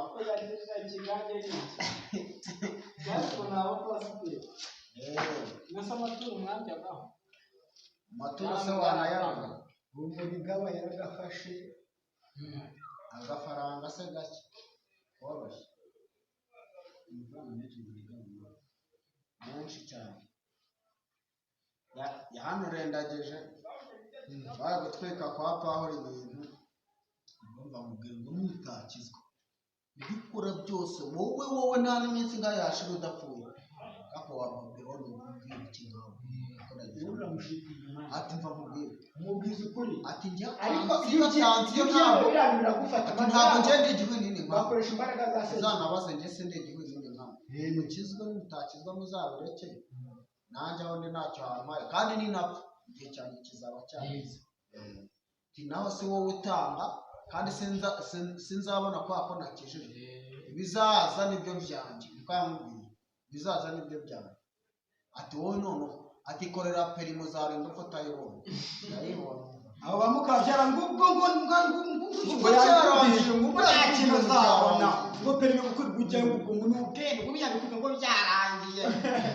amaturo se wanayaranga Mbonigaba yaragafashe agafaranga se gake woroshye menshi cyane yahanurendageje bari gutwika kwa Pawulo ibintu ngomba mubwira ngo nutakizwa ibyo ukora byose wowe nta n'iminsi ngaho yashira udapfuye ako wamubwira ngo mubwire ikintu ati mva mubwire umubwiza ukuri ati njya ariko iyo biragufata ntabwo ngende igihe nini bakoresha imbaraga za se uzanabaze njye se ndi igihe nini ntabwo mukizwe mutakizwa muzabireke nanjye aho ndi ntacyo hantwaye kandi ninapfa igihe cyanjye kizaba cyaheze naho se wowe utanga kandi sinzabona ko nakijije ibizaza nibyo byanjye ukamubwira ibizaza nibyo byanjye ati wowe noneho ati korera perimo zarinda utayibona ndayibona abo bamukabyara ngubwo yarangiye ngo ntakintu uzabona ngo perimo gukurwa ujyayo ngo n'ubwenge ngo byabikuze ngo byarangiye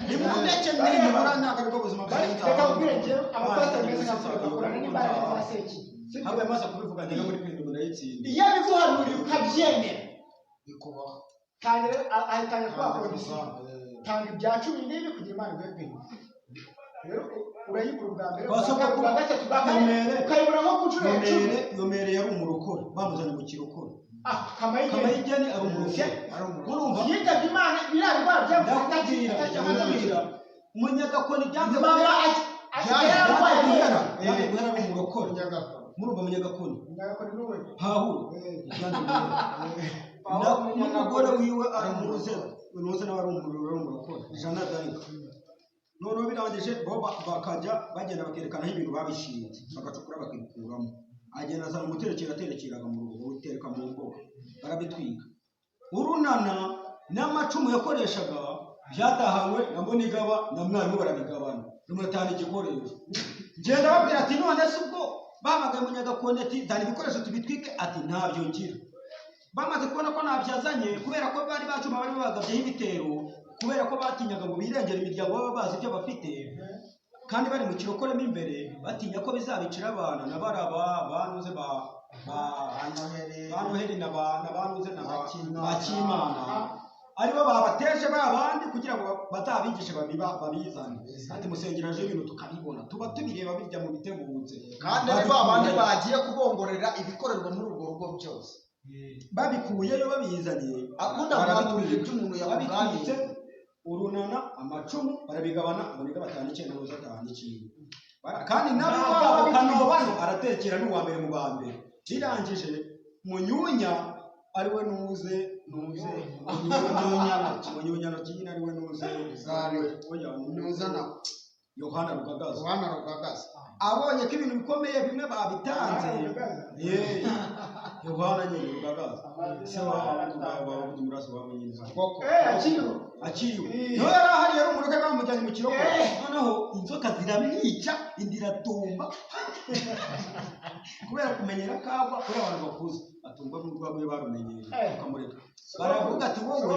nimundeke nibura ntabwo aribwo buzima bwanjye reka ubwire njyewe abapasiteri beza nkakorana n'imbaraga za seki ntabwo yamaze kubivuga njyewe muri perimo ndayitsinda iyo biguhanuriye ukabyemera bikubaho kandi ahitanye twakora ibisigo tanga ibya 10 n'ibi kugira Imana ibegwe rero urayigura ubwa mbere ubwa gatatu ubwa kane ukayibura nko ku nshuro ya 10 yomere yari umurokore bamuzanye mu kirokore kamayigeni ari umurokore urumva yitabye Imana birarwa byakubwira umunyagakoni byanze mama guhera ari umurokore murumva munyagakoni Munyagakoni n'uwe Pawulo n'umugore wiwe aramuze unoze nawe arumurokora Jana Daika noneho birangije bo bakajya bagenda bakerekana aho ibintu babishinze bagacukura bakikuramo agenda azana umuterekera aterekeraga mu rugo utereka mu mboga barabitwika urunana n'amacumu yakoreshaga byatahawe na Mbonigaba na mwarimu barabigabana n'umutana igikoresho ngenda babwira ati none se ubwo bahamagaye Munyagakoni ati zana ibikoresho tubitwike ati ntabyo ngira bamaze kubona ko nabyazanye kubera ko bari bacuma bari bagabyeho ibitero kubera ko batinyaga ngo birengere imiryango baba bazi ibyo bafite kandi bari mu kirokoremo imbere batinya ko bizabicira abana na baraba banuze banoheri na banuze na bakimana aribo babateje babandi kugira ngo bazabigishe babizane ati musengeraje ibintu tukabibona tuba tubireba bijya mu bitegutse kandi aribo abandi bagiye kubongorera ibikorerwa muri urwo rugo byose babikuyeyo babizaniye akunda guhaturira ibyo umuntu yakuganije urunana amacumu barabigabana Mbonigaba batanu icyenda n'uza atanu ikintu kandi nabo kanobano aratekera n'uwa mbere mu ba mbere birangije Munyunya ariwe nuze Munyunya nokina ariwe nuze nuzana Yohana Rugagaza abonye ko ibintu bikomeye bimwe babitanze Yohana nyine Rugagaza se waba umuraso waba nyine akiriwe no yarahari yari umuruke bamujyanye mu kiroko noneho inzoka ziramwica indiratumba kubera kumenyera kagwa kuri abantu bakuze atumva n'urwagwe barumenyeye ukamureka baravuga ati wowe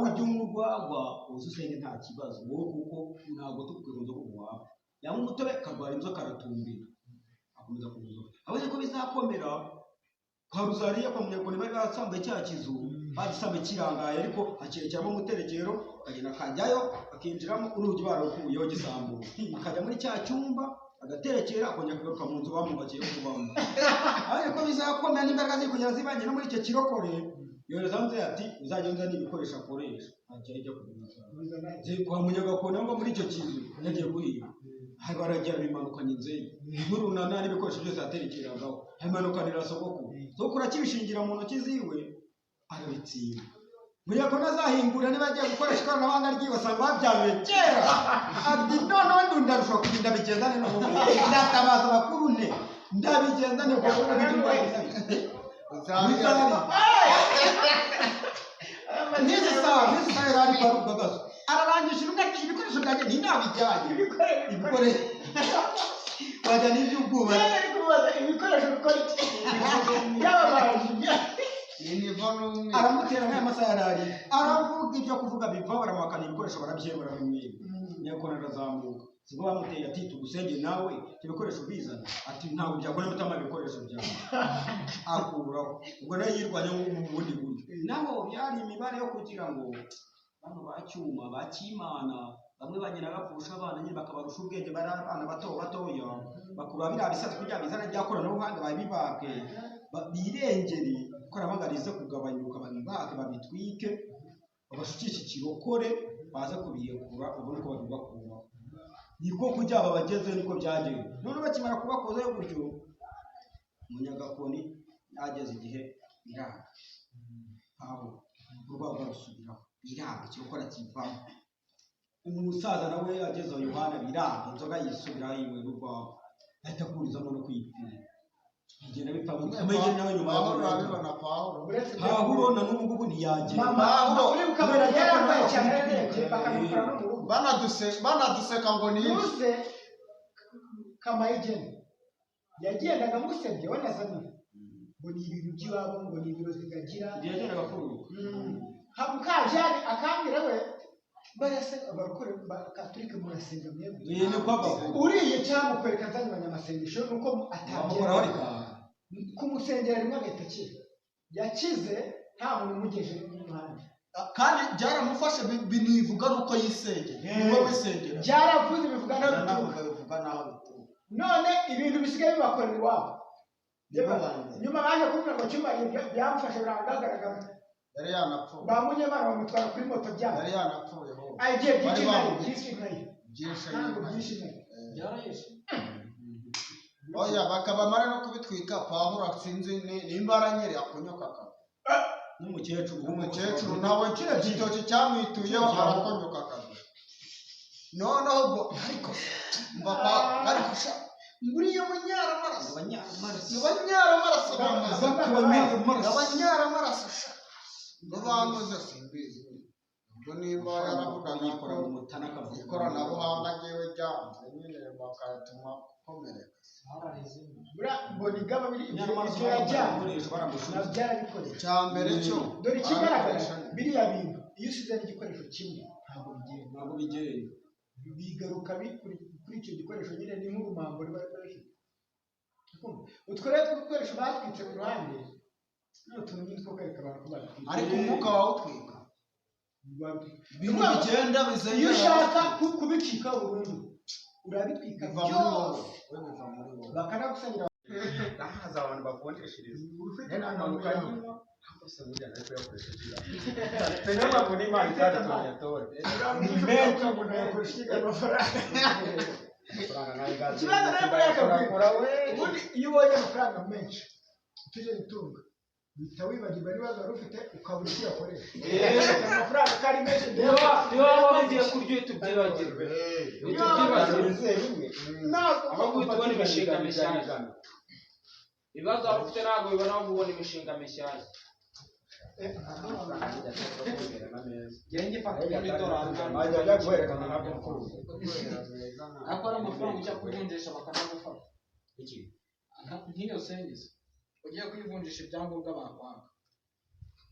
ujya umurwagwa uzusenge nta kibazo wowe kuko ntabwo tukukunze kuguhawe yamwe umutobe karwara inzoka aratumbira akomeza kuzuka abonye ko bizakomera kwa Ruzariya kwa Munyagakoni bari basambuye cya kizu bagisambuye kirangaye ariko hakerekeramo umuterekero akagenda akajyayo akinjiramo urugi barukuyeho gisambuye akajya muri cya cyumba agaterekera akongera kugaruka mu nzu bamubakiye kubamo ariko bizakomera n'imbaraga ziri kugera zibanye no muri icyo kirokore yoreza nze ati uzagenda n'ibikoresho akoresha ajya ijya kubiza kwa Munyagakoni ngo muri icyo kizu yagiye kuriya baragira bimanukanye inzeye n'urunana n'ibikoresho byose yaterekeragaho bimanukanira sogokuru akibishingira mu ntoki ziwe arabitsinda Munyagakoni azahingura niba agiye gukoresha ikoranabuhanga ryiwe basanga babyaruye kera ati noneho ndarushaho kugenda bigenza neza ndatabaza bakuru nte ndabigenza neza kuko n'ibyo n'izi saha yari kwa Rugagaza ararangije ibikoresho byanjye ntinabijyanye ibikoresho wajya n'iby'ubwuba ibikoresho bikora iki yababaje aramutera nk'aya masaha yarari aravuga ibyo kuvuga biva baramuhakana ibikoresho barabyemera bimwe Munyagakoni arazamuka sibwo bamuteye ati tugusenge nawe ibikoresho bizana ati ntabwo byakora mutama ibikoresho byawe akuraho ubwo nayo yirwanya mu bundi buryo naho byari imibare yo kugira ngo bano bacyuma bakimana bamwe bagenda bapfusha abana nyine bakabarusha ubwenge bari abana batoya bakura biriya bisazi kugira bizana ryakoranabuhanga babibake birengeri ikoranabuhanga rize kugabanyuka babibake babitwike babashukishe ikirokore baze kubiyekura ubone ko babibakuraho niko kujya babageze niko byagenda none bakimara kubakozayo gutyo Munyagakoni yageze igihe iranga aho urwagwa rusubiraho biranga ikirokora kivamo umusaza nawe ageze aho Yohana biranga inzoga yisubiraho yiwe n'urwagwa ahita akurizamo no kwipfira igenda bipfa kumenya nawe nyuma babona Pawulo na n'ubu ngubu ntiyagera kubera yambaye cyane bakamukura no mu rugo banaduseka ngo ni Muse Kamayigeni yagendaga musebye we na Zamira ngo ni ibintu by'iwabo ngo ni ibiro zigagira yagendaga kuru Habukajani akambira we barase abarokore Katolika murasenga mwebwe ni kwaba uriye cyangwa kwereka nzanye abanyamasengesho nuko atabye kumusengera rimwe agatakira yakize nta muntu umugeje n'umuhanda kandi byaramufashe binivuga nuko yisengera niwe wisengera byaravuze bivuga naho none ibintu bisigaye bibakorera iwabo nyuma baje kuvuga ngo cyumba byamufashe birangagaragara yari yanapfuye bamunyemara bamutwara kuri moto byabo yari yanapfuye ho agiye byinshi ntabwo byinshi byinshi byarayishe oya bakabamara no kubitwika Pawulo sinzi nimba aranyere akonyoka kaka n'umukecuru nawe kire gitoki cyamwituyeho arakonyoka kaka noneho ubwo ariko mbapa ariko sha nguriye abanyaramarasa abanyaramarasa babanguze simbizi ubwo nimba yaravugaga akora ikoranabuhanga ryewe ryanze nyine bakatuma komereka mbona igaba biri ibyo yajyanye byarabikoresha cya mbere cyo dore ikigaragara biriya bintu iyo usize n'igikoresho kimwe ntabwo bigenda bigaruka kuri icyo gikoresho nyine ni nk'urumambo riba rifite utwo rero tw'udukoresho batwitse ku ruhande ni utuntu nyine two kwereka abantu ko batwitse ariko umwuka wawutwika ibintu bigenda bize iyo ushaka kubicika burundu urabitwika byose bakanagusangira haza abantu bavunjishiriza namanuka nyuma se burya nari kuyakoresha kira tenya mabuni imana cyatatuye tore ni menshi umuntu yakoresha amafaranga kibazo rero yakakora we iyo ubonye amafaranga menshi tuje gutunga bita wibagirwa ibibazo wari ufite ukabura icyo uyakoresha amafaranga kari menshi niyo waba ugiye kurya tubyibagirwe ahubwo tubona imishinga mishyashya ibibazo waba ufite ntabwo bibona aho ubona imishinga mishyashya akora amafaranga ujya kuvunjisha bakanagufata nk'iyo sengizi ugiye kwivunjisha ibyangombwa bakwanga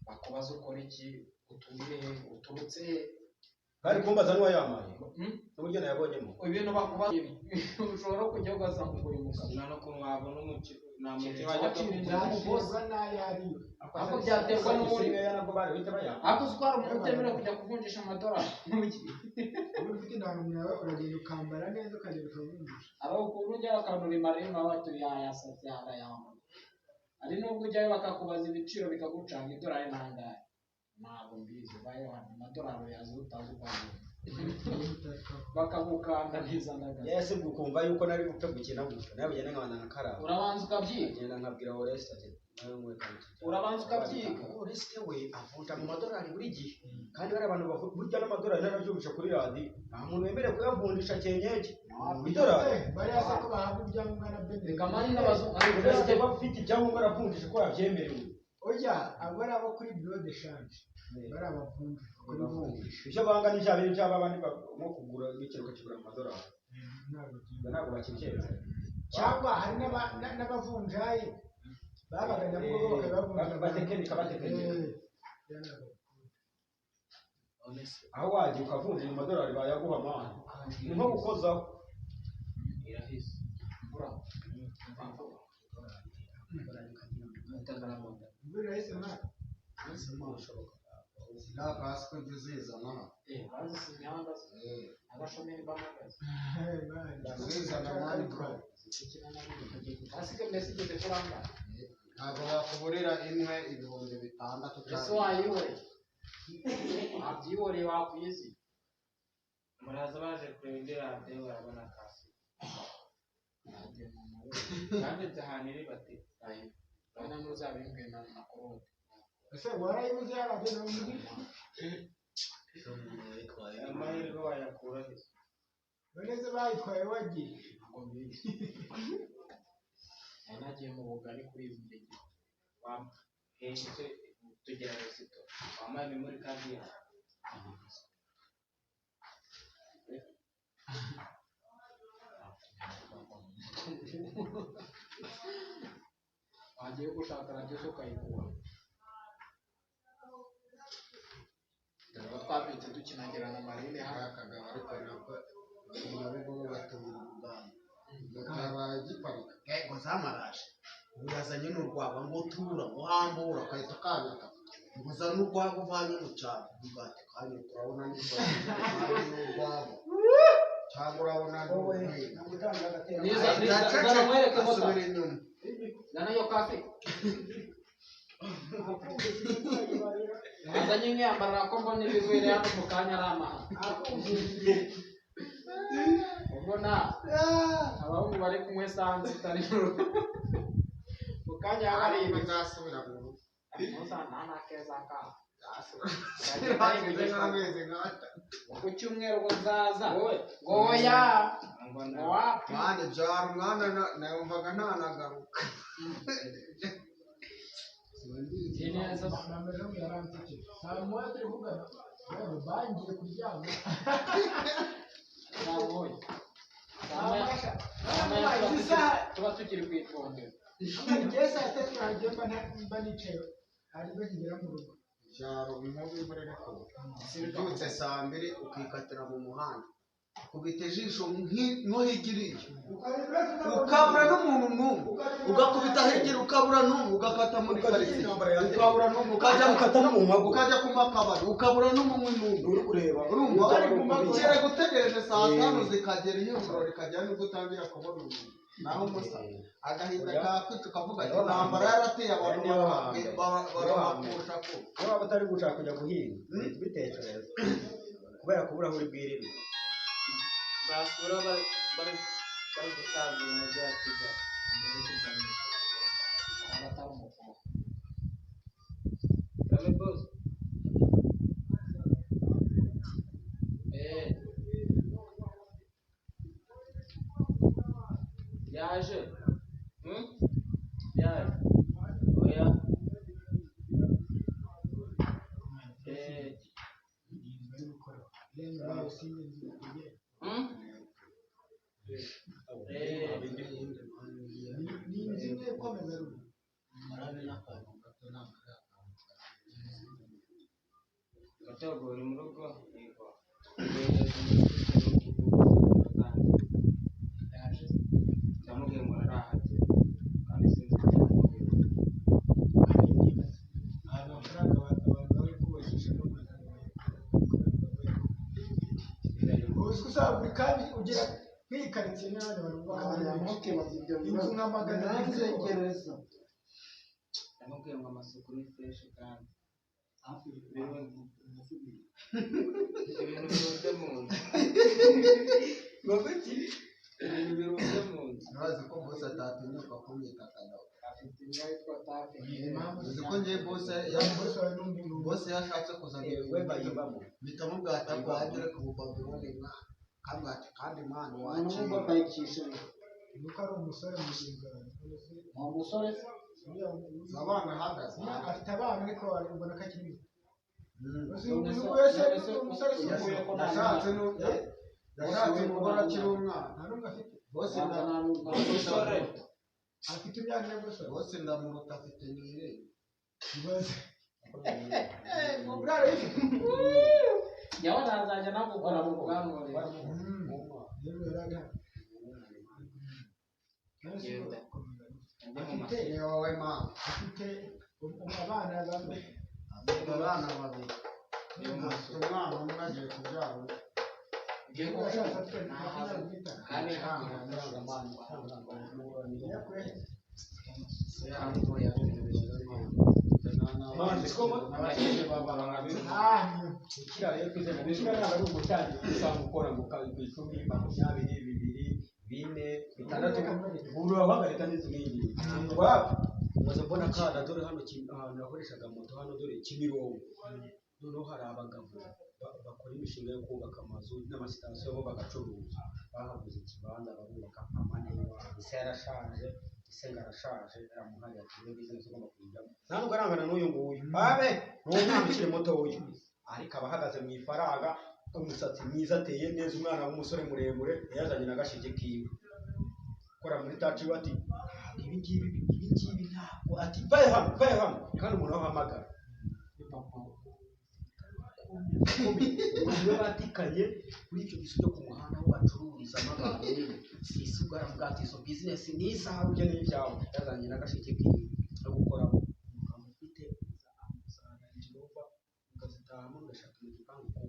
bakubaza ukora iki utuye uturutse kandi kumbaza n'uwa yamaye n'uburyo nayabonyemo ibintu bakubaza ushobora kujya ugasanga uri mu kazi no kunwabona umukino nta mukino wajya kuvuza nayo ariyo ako byaterwa n'umuri ako uzwara umuntu utemerewe kujya kuvunjisha amadolari ubu ufite indangamuntu yawe uragenda ukambara neza ukagenda ukavunjisha ari ukuntu ujya bakanura rero batuye yayasatse yarayambaye ari nubwo ujyayo bakakubaza ibiciro bikagucanga idolari nangahe ntabwo mbizi bayo amadolari yazo utazi ukwagura bakagukanda ntizanaga yese gukumva yuko nari gupfa gukina gusa nawe ugenda nkabana nka karaba urabanza ukabyiga ngenda nkabwira Oreste ati nawe ngwe kandi urabanza ukabyiga Oreste we avunja mu madolari buri gihe kandi bari abantu burya n'amadolari narabyumvisha kuri radio nta muntu wemerewe kuyavunjisha cyenyeje idolari bari asa ko bahabwa ibyangombwa na bende kamari n'abazungu Oreste bafite ibyangombwa aravunjisha ko yabyemerewe oya abo ari abo kuri bureau de change bari abavunja kuri vunjisha icyo banga ni cyabiri cyaba abandi nko kugura n'ikiruka kigura amadolari ntabwo bakibyemera cyangwa hari n'abavunjaye babaga nabwo batekenika aho wagiye ukavunjira amadolari bayaguha amahane ni nko gukozaho irahise nakaswe ngizizana bazisinyanga abashomeri bamagaze ngizizana nani bro asike mbese igeze kuranga ntabwo wakuburira imwe ibihumbi 6 ese wayiwe abyiworeye wakwizi muraza baje kurengera radiyo barabona kasi kandi byahanire bati bana muzabimbwe na korode ese warayibuze yaragenda mu mujyi amahirwe wayakura he none bayitwaye wagiye ntabwo mbizi nagiye mu bugari kuri izi ndege hejuru tugera resito wambaye memori kadi yawe wagiye gushaka radiyo ukayikura twabitse dukinagira na marine akagabo ariko nako nyabugogo batumira ubwami bakabaye giparika ngo zamaraje urazanye n'urwagwa ngo tura muhambura kahita kabika ngo za n'urwagwa uvanye mu cyaro ugati kandi turabona n'urwagwa cyangwa urabona zana mwereke mota zana yo kafe azanye imyambaro ko mbona ibigwire hano mu kanya ari amahano ubona abahungu bari kumwe sanze itari mu kanya hari nzasubira mu rugo musa nta keza ka ku cyumweru ngo nzaza ngoya mwana byara umwana nayumvaga ntanagaruka saa moya turi kugana bangiye kuryama tuba tukiri ku ifunguro igihe saa tatu nagiye mba nicaye ari bakigera mu rugo byaro inkovu y'imurere ko ubyutse saa 2 ukikatira mu muhanda kubita ijisho nko higiriye ukabura n'umuntu n'umwe ugakubita hegera ukabura n'umwe ugakata muri karitsiye ukabura n'umwe ukajya gukata no mu mago ukajya ku makabari ukabura n'umwe n'umwe uri kureba urumva bari ku mago kera gutegereje saa 5 zikagera iyo ijoro rikajya nibwo utangira kubona umuntu naho musa agahinda kakwica ukavuga ati intambara yarateye abantu barabapfusha ko waba batari gushaka kujya guhinga bitekereza kubera kubura aho uri bwirire basura bari gutanga umujyi wa Kigali abatari umukuru kame boss yaje yaje oya Gatogora mu rugo yego yaje ndamubwiye ngo arahati kandi sinzi amafaranga abantu bari kubakisha usaba buri kandi ugira kwikaritsiye n'abandi bantu inzu nka magana y'inzegereza ndamubwiye ngo amasuku ni fresh kandi ibintu birunze mu nzu ibintu birunze mu nzu ntazi ko bose atatinyuka kumwita akadaho afite imbwa yitwa tape uzi ko ngiye bose yashatse kuzana we bayibamo bitamo bwatako agere ku Babyloni kandi mwana wacu bayikisha nuko ari umusore muzingana umusore abana hagaze afite abana ariko ubona ko akiri yashatse umugore akiri umwana nta n'umwe afite bose umusore afite imyaka yo gusora bose ndamuruta afite n'ire ibaze umuraro yifite yawe nazajya nakugura mu bwanwa afite ni wowe mama afite abana bamwe afite abana babiri afite umwana umwe agiye kubyara undi umaze mbona kana dore hano ahantu nakoreshaga moto hano dore Kimironko noneho hari abagabo bakora imishinga yo kubaka amazu n'amasitasiyo bo bagacuruza bahaguze ikibanza barubaka amane ise yarashaje ise ngarashaje aramuhari ati iyo bizinesi ugomba kuyijyamo ntabwo arangana n'uyu nguyu babe n'umwana ukiri muto uyu ariko aba ahagaze mu ifaranga umusatsi mwiza ateye neza umwana w'umusore muremure yazanye n'agashige kiwe ukora muri taci ati ibi ngibi ntabwo ati vaye hano kandi umuntu ahamagara ubu batikanye kuri icyo gisu cyo ku muhanda aho bacururizamo abantu isi ugaravuga ati izo bizinesi ni izawe ujya n'ibyawe yazanye n'agasheke kiwe no gukora ufite amafaranga y'ikigomba ukazitahamo ugashaka mu gipangu ko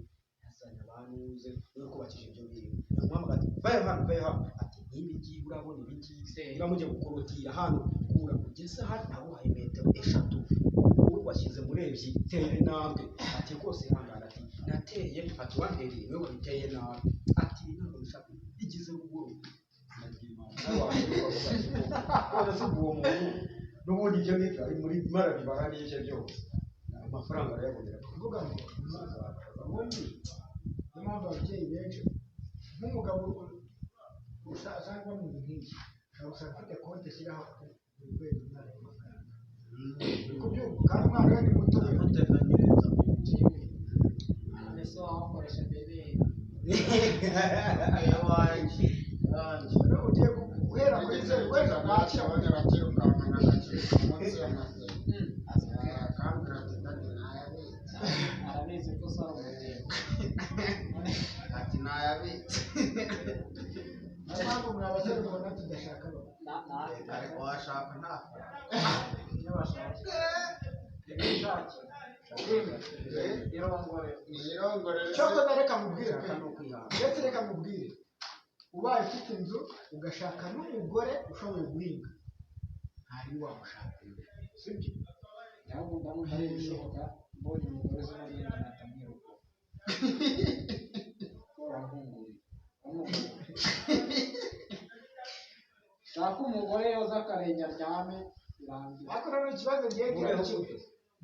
yazanye abantu uze no kubakisha ibyo bintu namuhamagara ati vaye hano ati n'ibi ngibi urabona ibi ngibi uramujya gukorotira hano kura kugeza hano nabuhaye metero 3 washyize muri ebyiri tera intambwe ati rwose ihangana ati nateye ati wantereye niwe wabiteye nabi ati ntabwo bishaka igize ubwoba none se uwo muntu n'ubundi ibyo ngibyo ari muri mara bibara n'ibyo byose amafaranga arayabonera kuvuga ngo ubundi niyo mpamvu ababyeyi benshi nk'umugabo usanga mu bintu nk'ibi ushobora gusanga afite konti ashyiraho buri kwezi umwana amafaranga kubyumva kandi umwana we ni muto amuteganyiriza ese wakoresha beberi iwanjye ugiye guhera kuri zeru wenda ntacyo abagera akirukankana agakiruka munsi y'amazuru akambwira ati ndani ntayabitse arabizi ko usaba umugeni ati ntayabitse niyo mpamvu mwa basore mubona tudashaka ariko washaka nta iyo bashaka ibishakira irongorere cyokoza reka mubwire pe no kwihana ndetse reka mubwire ubaye ufite inzu ugashaka n'umugore ushoboye guhinga ntari wamushaka sibyo ahubwo ndamutse ari ibishoboka mbonye umugore uzi n'ibindi natamwiruka urahunguriye shaka umugore yoza akarenge aryame birangira ariko noneho ikibazo ngiye kugira kimwe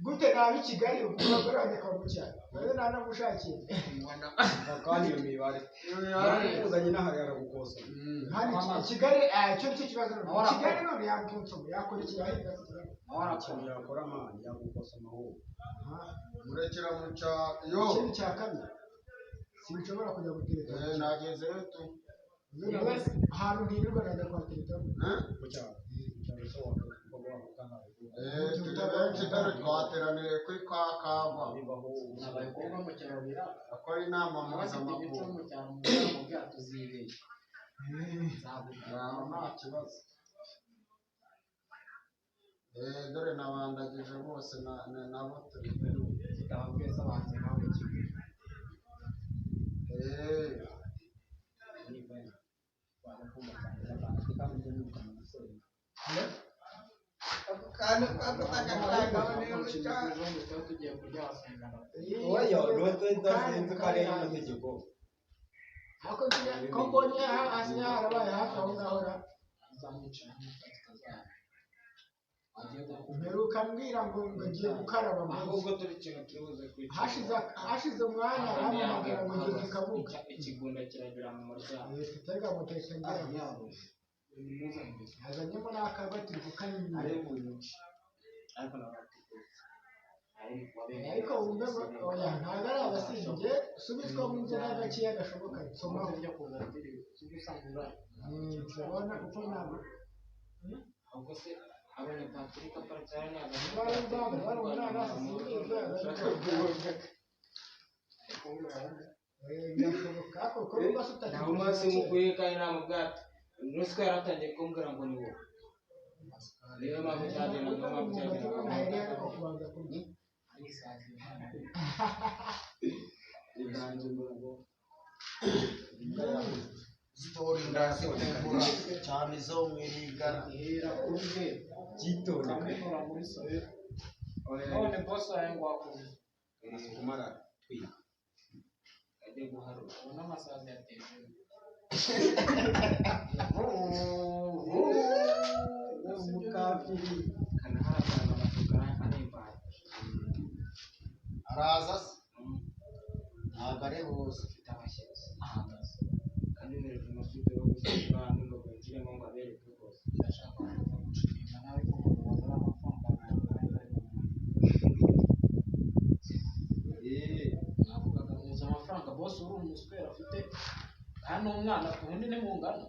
gute naba i Kigali umugore wanjye akaba mu cyaro rero nanamushakiye kandi iyo mibare uzanye n'ahari aragukosa hano i Kigali icyo nicyo kibazo noneho i Kigali none yamutuntsoma yakora iki yahinga ikintu yakora amani yagukosa amahoro murekera mu cyayo ikindi cya kabiri sinshobora kujya gutereta nagezeyo tu ahantu ntirirwa najya kwa telefone ku cyaro cyaro so wakugana tujya benshi dore twateraniye kuri ka kava abakobwa mu cyaro bira akora inama abafite imico mpuzamahanga mu cyaro mu bwabo bwacu zibeye nta kibazo dore nabandagije bose nabo turi zitababwiye se abanzi nawe kimwe tugiye kurya wasengana oya rote ndasinze kare y'amategeko ariko ko mbonye hasi harabaye hafi aho ngaho azamwicara n'umusatsi kazana agiye mperuka mbwira ngo ngiye gukaraba ahubwo turi ikintu turibuze kwica hashize umwanya arampamagara ngo ngiye ku kabuga ikigunda kiragira mu muryango tutega muteka ngira azanyemo n'akagwa turi kukanyinya ariko wumve ngo oya ntabwo ari abasinge subizwa mu nzira gakeya gashoboka somaho turabona kuko ntabwo ahubwo se abonye patrick aparitse hano bari bamwe bari umunanasi sinigeze birashoboka kuko niba sutakiye nta umunsi mukuye kandi nta mubwato ruswa yaratangiye kumbwira ngo ni wowe niyo mpamvu cyagenda niyo mpamvu cyagenda ariko kubanza kurya iganze mu rugo zitora inda zitegura cyane zo mwirigana ihera kuri bwe cyitone kamukora muri sore none boss wawe ngo wakuze kumara twiga ajye guharura ubona amasazi yateje umukafiri kanaharakana amatukana anembaye araza se ntabwo ari bose ufite amashyuza ahagaze kandi mwereka amafuti yo gushyira n'ingo kwinjiremo ngo abereke rwose ndashaka kuza gucikina nawe ko wazana amafaranga navugaga muza amafaranga boss uri umuswera afite hano umwana ubundi ni mungana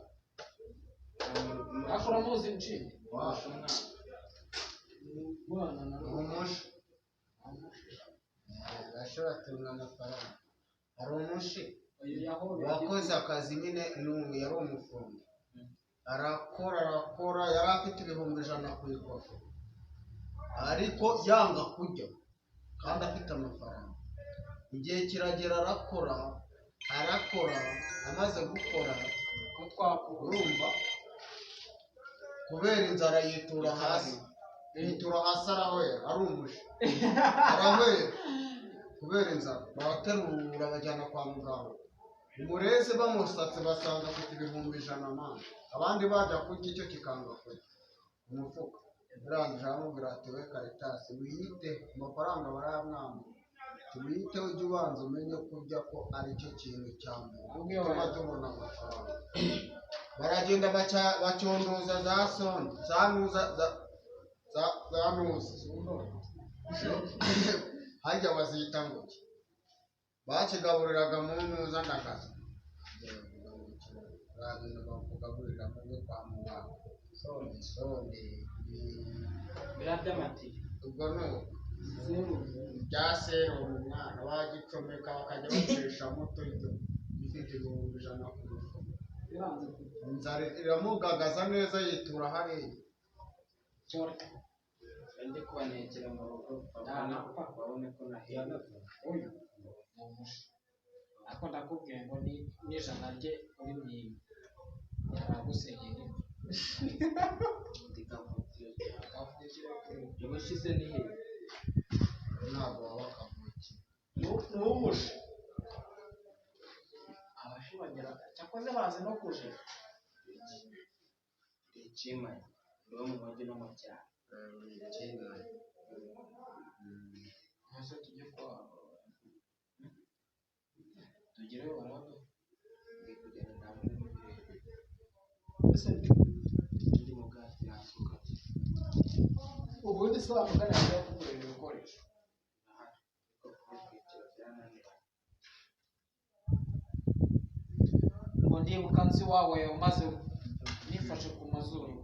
akora muzi nshinga washa bwana na umushi ashobora atunga amafaranga hari umushi wakoze akazi nyine yari umufundi arakora yari afite ibihumbi 100 ku ikofi ariko yanga kujya kandi afite amafaranga igihe kiragera arakora amaze gukora ko twakura urumva kubera inzara yitura hasi arahwera ari umushi arahwera kubera inzara baraterura bajyana kwa muganga umurezi bamusatse basanga afite ibihumbi 100 mana abandi bajya kurya icyo kikanga kurya umufuka birangije aramubwira ati we Karitasi wiyite amafaranga barayamwambura wiyite ujye ubanza umenye kurya ko ari cyo kintu cya mbere tuma tubona amafaranga baragenda bacyondoza za soni za nuza hajya bazita ngo bakigaburiraga mu nuza ndakaza baragenda bakugaburira mu kwa muganga soni birabyamati ubwo no bya serumu umwana wagicomeka bakajya bakoresha moto ifite ibihumbi 100 ku mufuka inzara iramugagaza neza yitura hariya ndi kubanekera mu rugo babone ko nahenda uyu ni umushi ariko ndakubwiye ngo n'ijana rye uri mwimwe yaragusegera ubushize ni he ntabwo waba akavuki n'umushi abashi bagira cyakoze bazi no kujira ikimanye ndo mu mujyi no mu cyaro ntose tujye kwa tugireyo barabona ndi kugenda ndabona n'ibirere ese ndi mu bwatsi nasuka ubundi se wamugana yaje kugurira ibikoresho ngo ndibuka nsi wawe umaze nifashe ku mazuru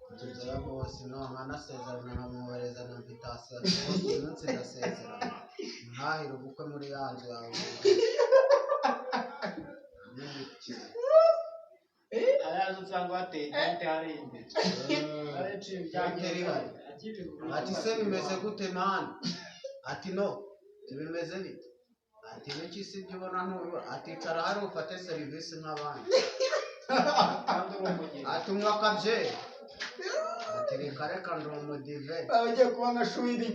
kugeza bose no nkanasezerana nkamwohereza na invitation umunsi ndasezerana ntahire ubukwe muri ya nzu yawe araza usanga bateye tente hari imbere ati se bimeze gute mani ati no bimeze bite ati n'iki si ibyo ubona ntubibona ati cara hari ufate serivisi nk'abandi ati unywa akabyeyi ati reka reka ndi umudive abagiye kubona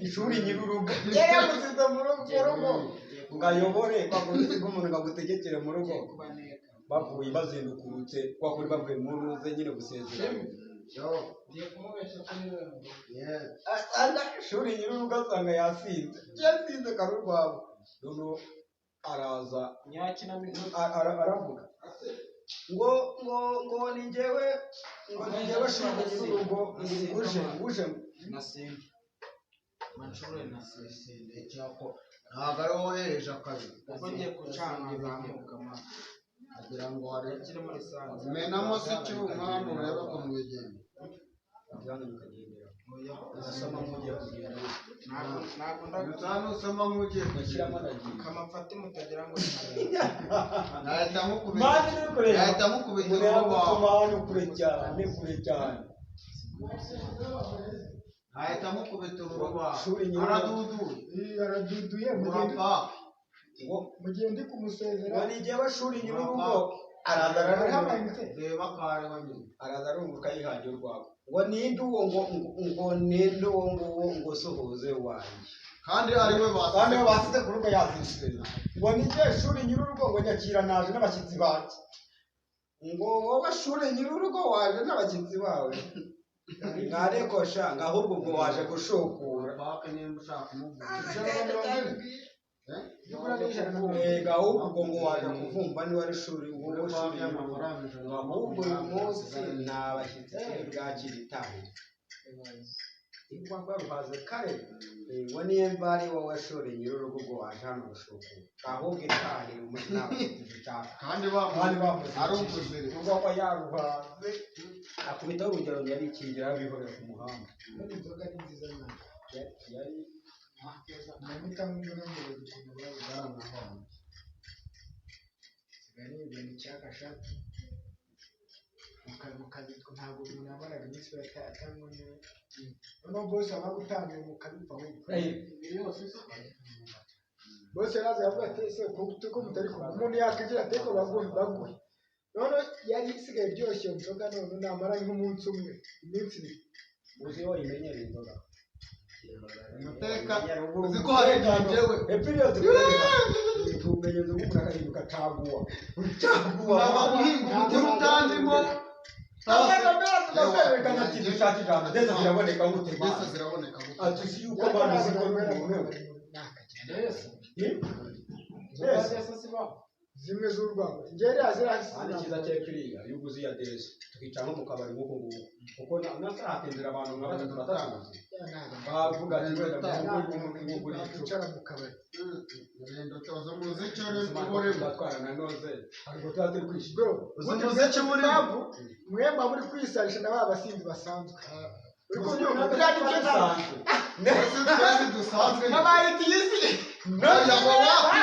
ishuri nyir'urugo yari yamusize mu rugo ngo ayobore bakunze ko umuntu agutegekere mu rugo bavuye bazindukurutse kwa kuri bavuye mu ruze nyine gusezerana ishuri nyir'urugo asanga yasinze karurwabo noneho araza aravuga ngo ni njyewe shuri nyir'urugo nguje nasimbi manshuro nasisinde cyako ntabwo ari wohereje akazi ubwo ngiye gucana zamuka mama agira ngo hari kiri muri sanze menamo se cyuma hano urebe ko mwigenda ajyana mukagendera asoma nk'ugiye kugenda ntabwo ndagutana usoma nk'ugiye gushyiramo aragiye kamafate mutagira ngo nahita mukubita urubaho kure cyane nahita mukubita urubaho Shuri nyir'urugo araduduye mugihe ndi kumusezera ngo ni njyewe shuri nyir'urugo araza reba kareho nyine araza arunguka yihangira urwabo ngo ninde uwo ngo ninde uwo nguwo ngo suhuze wanjye kandi ariwe basize ku rugo yazishyura ngo ni njyewe shuri nyir'urugo ngo nyakira naje n'abashyitsi banjye ngo wowe shuri nyir'urugo waje n'abashyitsi bawe mwarekosha ngo ahubwo ubwo waje gushukura pake nimba ushaka kumubwira ahubwo ubwo ngo waje kuvumba niba ari shuri wowe shuri ahubwo uyu munsi ni abashyitsi bwakira itahira igwagwa ruhaze kare ngo niyo mba ari wowe shuri nyir'urugo ubwo waje hano gushukura ahubwo itahira umunsi n'abashyitsi dushaka kandi bamuze ari ukuzira igwagwa yaruhaze akubitaho urugero yari ikingira abihorera ku muhanda inzoga ni nziza yari namutangije n'umuriro ukuntu baranahona sigaye ibintu cyakashati mu kazi ntabwo umuntu yamaraga iminsi atanywe noneho bose aba gutangira mu kabipfa we bose naza yavuga ati ese ko mutari kumwe umuntu yakwigira ati ko baguhe none yari isigaye byoroshye iyo nzoga none namara nk'umunsi umwe iminsi ibiri uzi wo imenyereye inzoga Amateka uzi ko hari njyewe epiriyodo tumenyeze umuntu akahinduka caguwa naba guhinga umutima utandimo dushaka ijambo ndetse ziraboneka gute mbese ziraboneka gute ati si yuko babizi ko n'umuntu zimwe z'urwango ngeri azirahise kandi cyiza cy'epiriya iyo uguze iya desi tukicara nko mu kabari nk'uko nguko kuko nataratinzira abantu nka batatu bataramuzi bavuga ati wenda nk'ugura icara mu kabari ngendo tozo muziki uri batwara na noze ariko tuba turi kwishima uzi muziki muri mwemba muri kwisarisha na ba basinzi basanzwe twese dusanzwe n'abayitiyisi abo wapi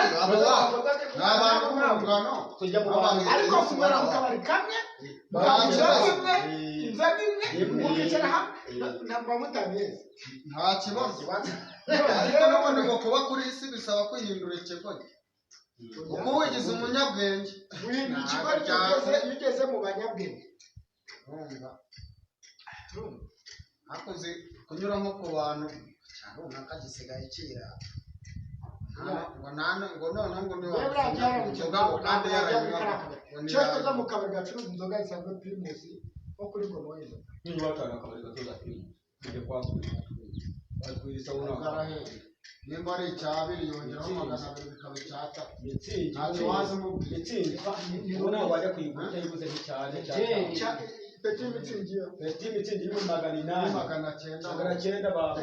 ni abantu b'urungano tujya mu abantu ariko kumara mu kabari kamwe inzoga imwe mukicara hamwe ntabwo mutabizi nta kibazo ariko n'ubundi ngo kuba kuri isi bisaba kwihindura ikigo uko wigize umunyabwenge guhindura ikigo iyo ugeze mu banyabwenge hakunze kunyura nko ku bantu runaka gisigaye kira ngo noneho ngo inzoga ngo kandi yaranywa cyo tuza mu kabari gacuruza inzoga zisanzwe primus nko kuri gonoye niba batwara akabari gatoza primus tujye kwakira batwirisa ubona nimba ari icyabiri yongeraho 200 bikaba icyata mitsingi wazi umubwira mitsingi ubona wajya kuyigura utayibuze cyane cyane peti mitsingi yo peti mitsingi ni 800 900 baba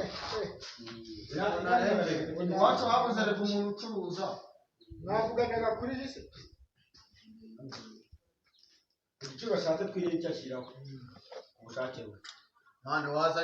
iwacu habuze ariko umuntu ucuruza navuganaga kuri isi igiciro ashatse twirinde icyo ashyiraho ubushake bwe mwana wazanye